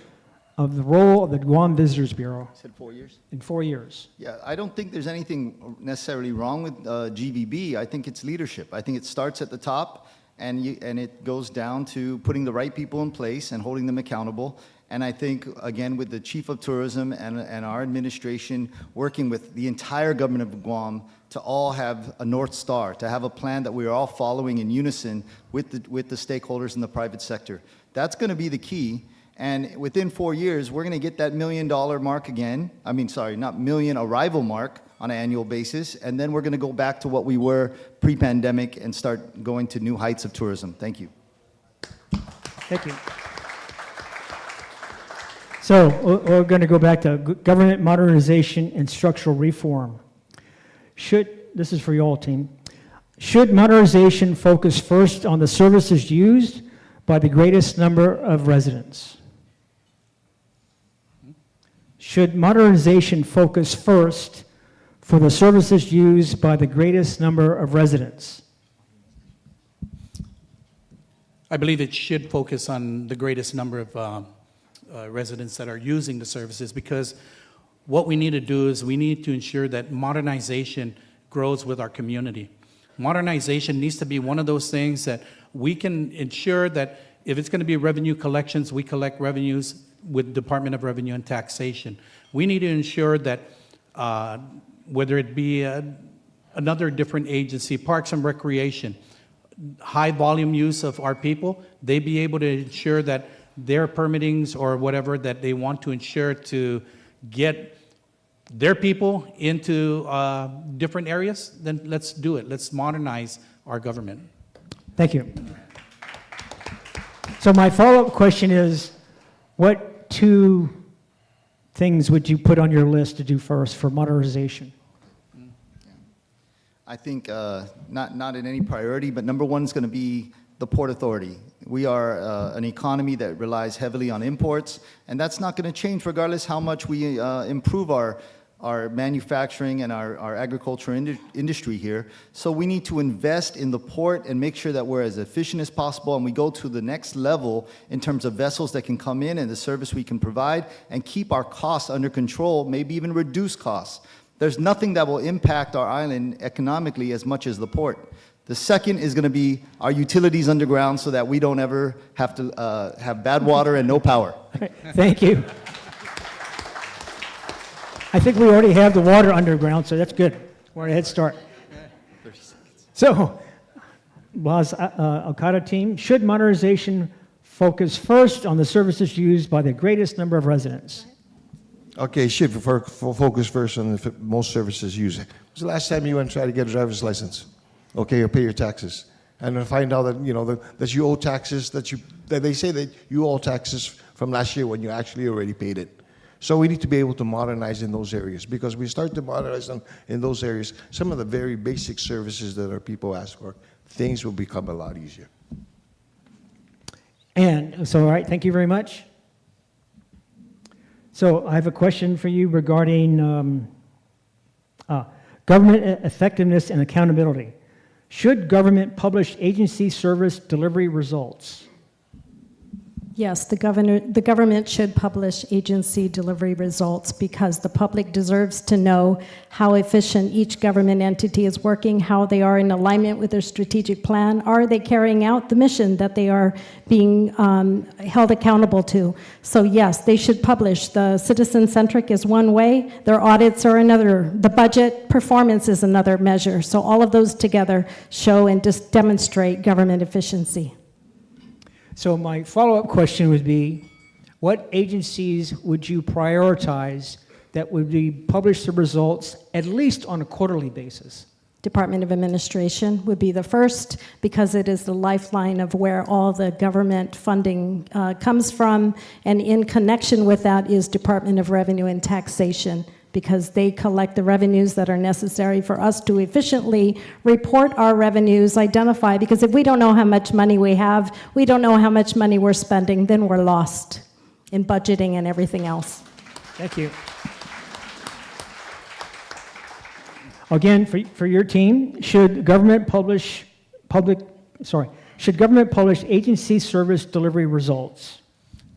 of the role of the Guam Visitors Bureau? You said 4 years? In 4 years. Yeah, I don't think there's anything necessarily wrong with GVB. I think it's leadership. I think it starts at the top, and it goes down to putting the right people in place and holding them accountable. And I think, again, with the Chief of Tourism and our administration working with the entire government of Guam to all have a North Star, to have a plan that we are all following in unison with the stakeholders in the private sector. That's going to be the key. And within 4 years, we're going to get that $1 million mark again. I mean, sorry, not million arrival mark on an annual basis. And then we're going to go back to what we were pre-pandemic and start going to new heights of tourism. Thank you. Thank you. So we're going to go back to government modernization and structural reform. This is for you all, team. Should modernization focus first on the services used by the greatest number of residents? Should modernization focus first for the services used by the greatest number of residents? I believe it should focus on the greatest number of residents that are using the services, because what we need to do is we need to ensure that modernization grows with our community. Modernization needs to be one of those things that we can ensure that if it's going to be revenue collections, we collect revenues with Department of Revenue and Taxation. We need to ensure that whether it be another different agency, Parks and Recreation, high volume use of our people, they be able to ensure that their permittings or whatever that they want to ensure to get their people into different areas, then let's do it. Let's modernize our government. Thank you. So my follow-up question is, what 2 things would you put on your list to do first for modernization? I think not in any priority, but number 1 is going to be the Port Authority. We are an economy that relies heavily on imports, and that's not going to change regardless how much we improve our manufacturing and our agriculture industry here. So we need to invest in the port and make sure that we're as efficient as possible, and we go to the next level in terms of vessels that can come in and the service we can provide, and keep our costs under control, maybe even reduce costs. There's nothing that will impact our island economically as much as the port. The second is going to be our utilities underground so that we don't ever have to have bad water and no power. Thank you. I think we already have the water underground, so that's good. We're at a head start. 30 seconds. So, Blas Okada team, should modernization focus first on the services used by the greatest number of residents? Okay, should focus first on the most services used. When was the last time you went and tried to get a driver's license? Okay, or pay your taxes, and then find out that that you owe taxes that they say that you owe taxes from last year when you actually already paid it. So we need to be able to modernize in those areas, because we start to modernize them in those areas. Some of the very basic services that our people ask for, things will become a lot easier. And so, all right, thank you very much. So I have a question for you regarding government effectiveness and accountability. Should government publish agency service delivery results? Yes, the government should publish agency delivery results because the public deserves to know how efficient each government entity is working, how they are in alignment with their strategic plan. Are they carrying out the mission that they are being held accountable to? So yes, they should publish. The citizen-centric is one way, their audits are another, the budget performance is another measure. So all of those together show and just demonstrate government efficiency. So my follow-up question would be, what agencies would you prioritize that would be publish the results at least on a quarterly basis? Department of Administration would be the first because it is the lifeline of where all the government funding comes from, and in connection with that is Department of Revenue and Taxation, because they collect the revenues that are necessary for us to efficiently report our revenues, identify, because if we don't know how much money we have, we don't know how much money we're spending, then we're lost in budgeting and everything else. Thank you. Again, for your team, should government publish agency service delivery results?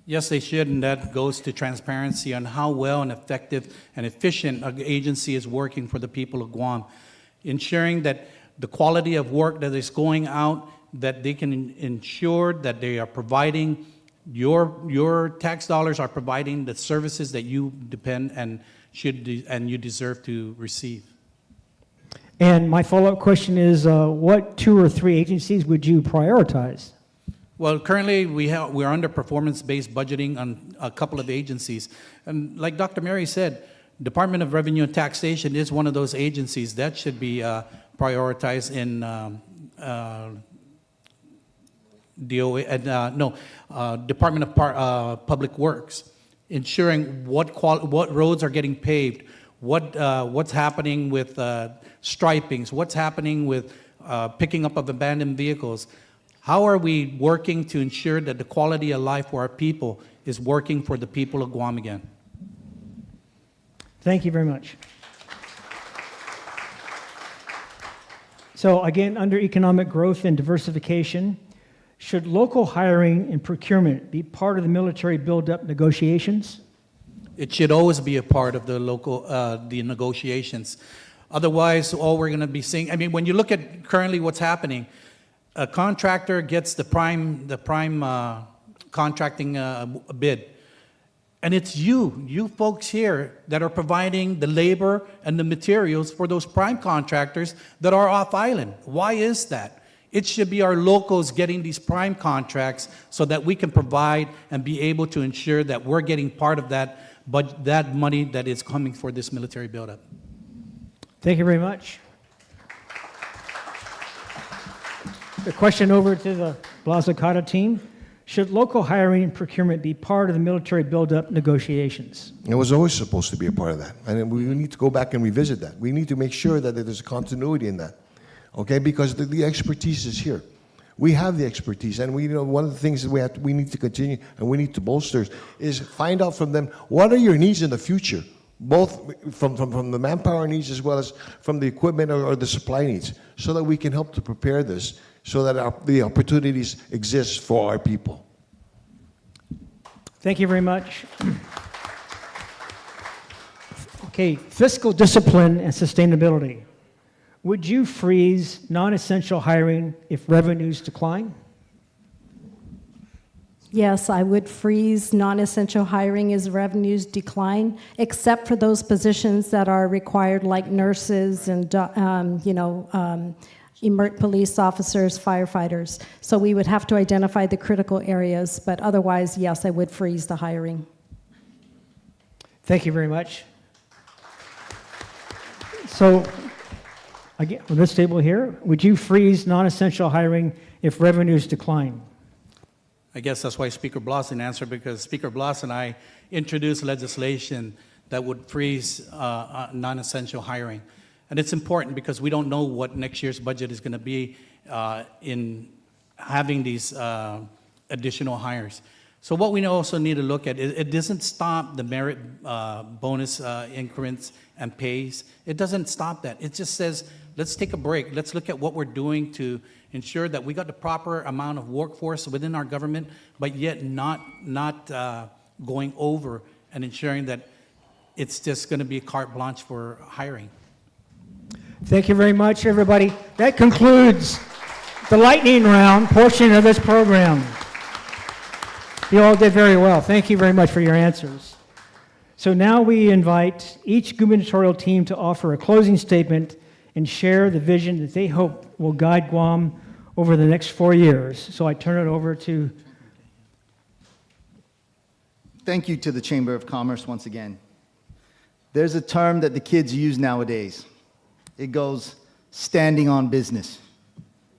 Yes, they should, and that goes to transparency on how well and effective and efficient an agency is working for the people of Guam, ensuring that the quality of work that is going out, that they can ensure that they are providing, your tax dollars are providing the services that you depend and you deserve to receive. And my follow-up question is, what 2 or 3 agencies would you prioritize? Well, currently we're under performance-based budgeting on a couple of agencies. And like Dr. Mary said, Department of Revenue and Taxation is one of those agencies that should be prioritized in Department of Public Works, ensuring what roads are getting paved, what's happening with stripings, what's happening with picking up of abandoned vehicles. How are we working to ensure that the quality of life for our people is working for the people of Guam again? Thank you very much. So again, under economic growth and diversification, should local hiring and procurement be part of the military buildup negotiations? It should always be a part of the local the negotiations. Otherwise, all we're going to be seeing, I mean, when you look at currently what's happening, a contractor gets the prime contracting bid. And it's you folks here that are providing the labor and the materials for those prime contractors that are off island. Why is that? It should be our locals getting these prime contracts so that we can provide and be able to ensure that we're getting part of that, but that money that is coming for this military buildup. Thank you very much. The question over to the Blas Okada team. Should local hiring and procurement be part of the military buildup negotiations? It was always supposed to be a part of that. And we need to go back and revisit that. We need to make sure that there's continuity in that. Okay, because the expertise is here. We have the expertise, and one of the things that we need to continue and we need to bolster is find out from them what are your needs in the future, both from the manpower needs as well as from the equipment or the supply needs, so that we can help to prepare this, so that the opportunities exist for our people. Thank you very much. Okay, fiscal discipline and sustainability. Would you freeze non-essential hiring if revenues decline? Yes, I would freeze non-essential hiring as revenues decline, except for those positions that are required, like nurses and police officers, firefighters. So we would have to identify the critical areas, but otherwise, yes, I would freeze the hiring. Thank you very much. So, again, on this table here, would you freeze non-essential hiring if revenues decline? I guess that's why Speaker Blas didn't answer, because Speaker Blas and I introduced legislation that would freeze non-essential hiring. And it's important because we don't know what next year's budget is going to be in having these additional hires. So what we also need to look at, it doesn't stop the merit bonus increments and pays. It doesn't stop that. It just says, let's take a break. Let's look at what we're doing to ensure that we got the proper amount of workforce within our government, but yet not going over and ensuring that it's just going to be carte blanche for hiring. Thank you very much, everybody. That concludes the lightning round portion of this program. You all did very well. Thank you very much for your answers. So now we invite each gubernatorial team to offer a closing statement and share the vision that they hope will guide Guam over the next 4 years. So I turn it over to... Thank you to the Chamber of Commerce once again. There's a term that the kids use nowadays. It goes, standing on business.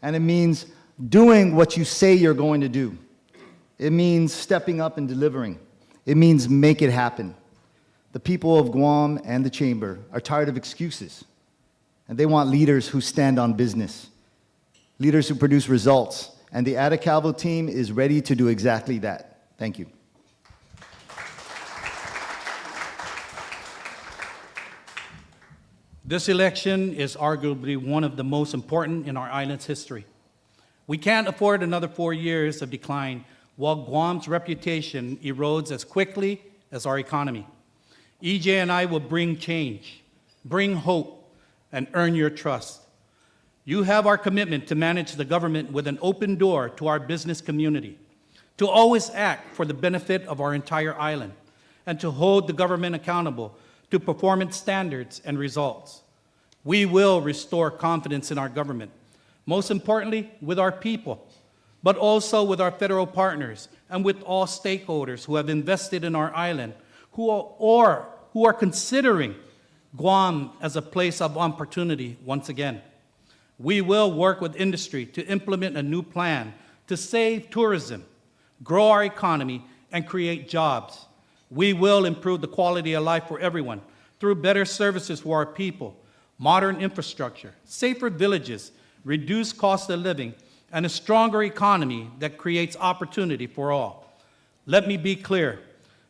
And it means doing what you say you're going to do. It means stepping up and delivering. It means make it happen. The people of Guam and the Chamber are tired of excuses. And they want leaders who stand on business. Leaders who produce results. And the Ada Calvo team is ready to do exactly that. Thank you. This election is arguably one of the most important in our island's history. We can't afford another 4 years of decline while Guam's reputation erodes as quickly as our economy. EJ and I will bring change, bring hope, and earn your trust. You have our commitment to manage the government with an open door to our business community, to always act for the benefit of our entire island, and to hold the government accountable to performance standards and results. We will restore confidence in our government, most importantly with our people, but also with our federal partners and with all stakeholders who have invested in our island, who are considering Guam as a place of opportunity once again. We will work with industry to implement a new plan to save tourism, grow our economy, and create jobs. We will improve the quality of life for everyone through better services for our people, modern infrastructure, safer villages, reduced cost of living, and a stronger economy that creates opportunity for all. Let me be clear.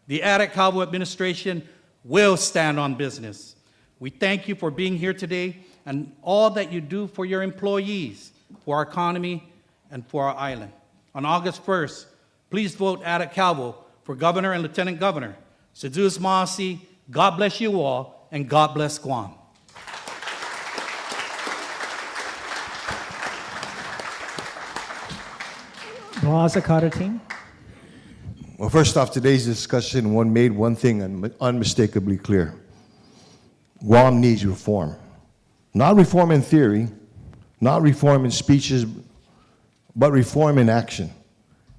The Ada Calvo administration will stand on business. We thank you for being here today and all that you do for your employees, for our economy, and for our island. On August 1st, please vote Ada Calvo for Governor and Lieutenant Governor. Sedus Maasi, God bless you all, and God bless Guam. Blas Okada team. Well, first off, today's discussion made one thing unmistakably clear. Guam needs reform. Not reform in theory, not reform in speeches, but reform in action.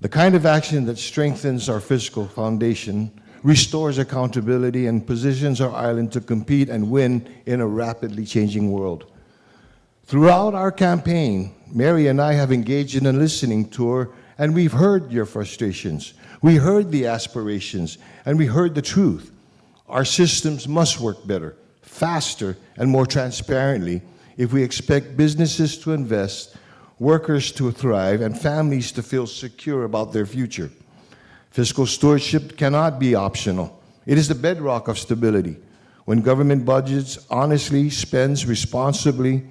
The kind of action that strengthens our fiscal foundation, restores accountability, and positions our island to compete and win in a rapidly changing world. Throughout our campaign, Mary and I have engaged in a listening tour, and we've heard your frustrations. We heard the aspirations, and we heard the truth. Our systems must work better, faster, and more transparently if we expect businesses to invest, workers to thrive, and families to feel secure about their future. Fiscal stewardship cannot be optional. It is the bedrock of stability. When government budgets honestly, spends responsibly,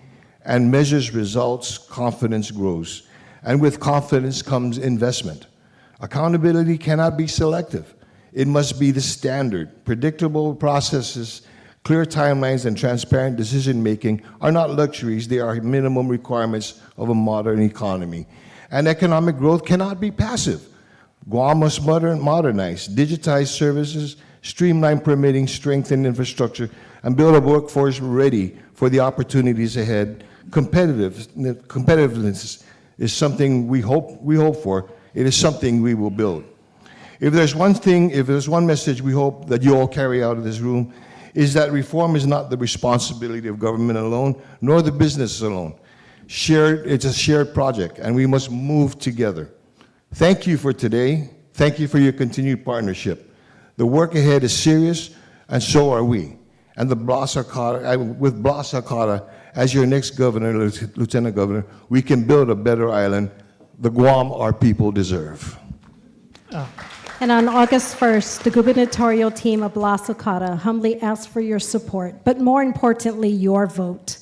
and measures results, confidence grows. And with confidence comes investment. Accountability cannot be selective. It must be the standard. Predictable processes, clear timelines, and transparent decision-making are not luxuries. They are minimum requirements of a modern economy. And economic growth cannot be passive. Guam must modernize, digitize services, streamline permitting, strengthen infrastructure, and build a workforce ready for the opportunities ahead. Competitiveness is something we hope for. It is something we will build. If there's one message we hope that you all carry out of this room, is that reform is not the responsibility of government alone, nor the business alone. It's a shared project, and we must move together. Thank you for today. Thank you for your continued partnership. The work ahead is serious, and so are we. And with Blas Okada as your next governor, lieutenant governor, we can build a better island, the Guam our people deserve. And on August 1st, the gubernatorial team of Blas Okada humbly asks for your support, but more importantly, your vote.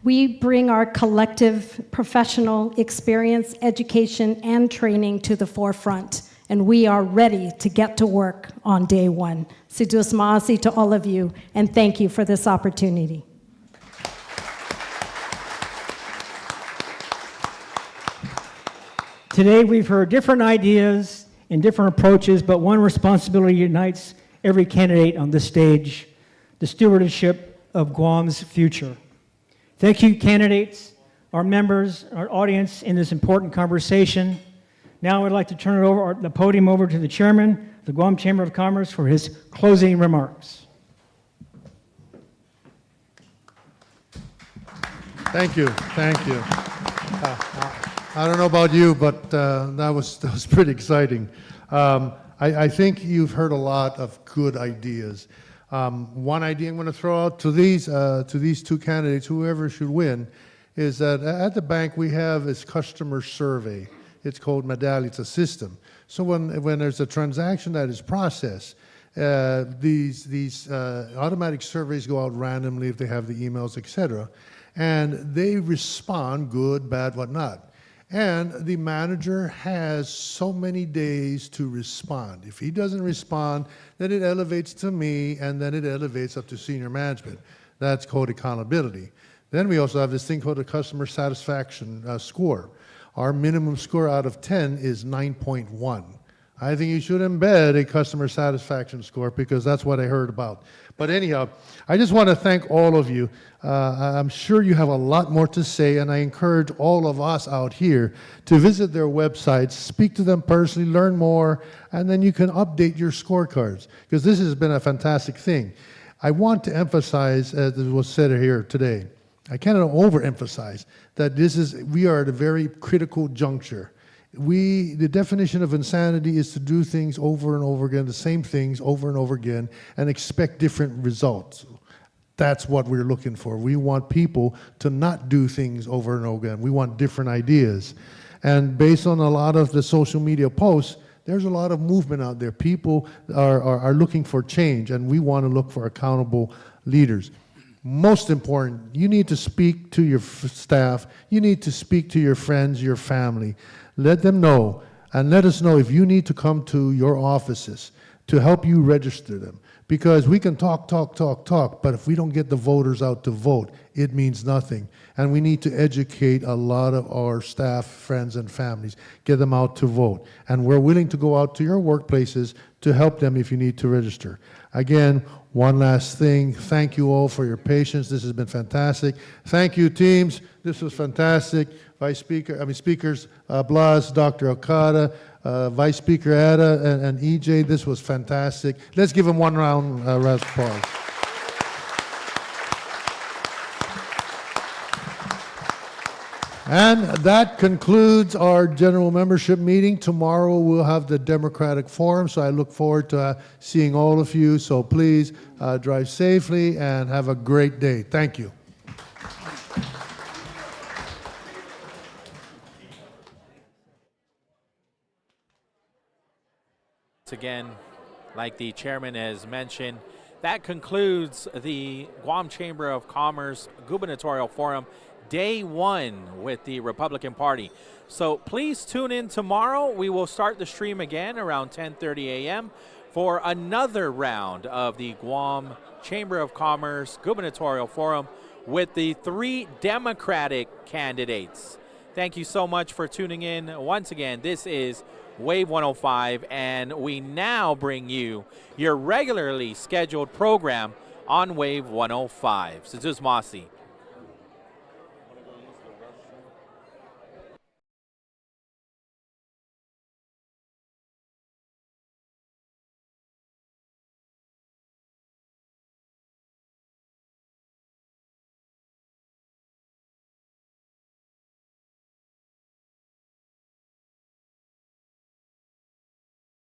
We bring our collective professional experience, education, and training to the forefront, and we are ready to get to work on day one. Sidus Maasi to all of you, and thank you for this opportunity. Today we've heard different ideas and different approaches, but one responsibility unites every candidate on this stage: the stewardship of Guam's future. Thank you, candidates, our members, our audience in this important conversation. Now I'd like to turn the podium over to the chairman of the Guam Chamber of Commerce for his closing remarks. Thank you. Thank you. I don't know about you, but that was pretty exciting. I think you've heard a lot of good ideas. One idea I'm going to throw out to these two candidates, whoever should win, is that at the bank we have this customer survey. It's called Medallia. It's a system. So when there's a transaction that is processed, these automatic surveys go out randomly if they have the emails, etc., and they respond, good, bad, whatnot. And the manager has so many days to respond. If he doesn't respond, then it elevates to me, and then it elevates up to senior management. That's called accountability. Then we also have this thing called a customer satisfaction score. Our minimum score out of 10 is 9.1. I think you should embed a customer satisfaction score because that's what I heard about. But anyhow, I just want to thank all of you. I'm sure you have a lot more to say, and I encourage all of us out here to visit their websites, speak to them personally, learn more, and then you can update your scorecards, because this has been a fantastic thing. I want to emphasize, as was said here today, I cannot overemphasize that we are at a very critical juncture. The definition of insanity is to do things over and over again, the same things over and over again, and expect different results. That's what we're looking for. We want people to not do things over and over again. We want different ideas. And based on a lot of the social media posts, there's a lot of movement out there. People are looking for change, and we want to look for accountable leaders. Most important, you need to speak to your staff. You need to speak to your friends, your family. Let them know, and let us know if you need to come to your offices to help you register them. Because we can talk, but if we don't get the voters out to vote, it means nothing. And we need to educate a lot of our staff, friends, and families, get them out to vote. And we're willing to go out to your workplaces to help them if you need to register. Again, one last thing, thank you all for your patience. This has been fantastic. Thank you, teams. This was fantastic. Speakers Blas, Dr. Okada, Vice Speaker Ada, and EJ. This was fantastic. Let's give them one round of applause. And that concludes our general membership meeting. Tomorrow we'll have the Democratic Forum, so I look forward to seeing all of you. So please drive safely and have a great day. Thank you. Again, like the chairman has mentioned, that concludes the Guam Chamber of Commerce Gubernatorial Forum Day 1 with the Republican Party. So please tune in tomorrow. We will start the stream again around 10:30 a.m. for another round of the Guam Chamber of Commerce Gubernatorial Forum with the 3 Democratic candidates. Thank you so much for tuning in. Once again, this is Wave 105, and we now bring you your regularly scheduled program on Wave 105. Sidus Maasi.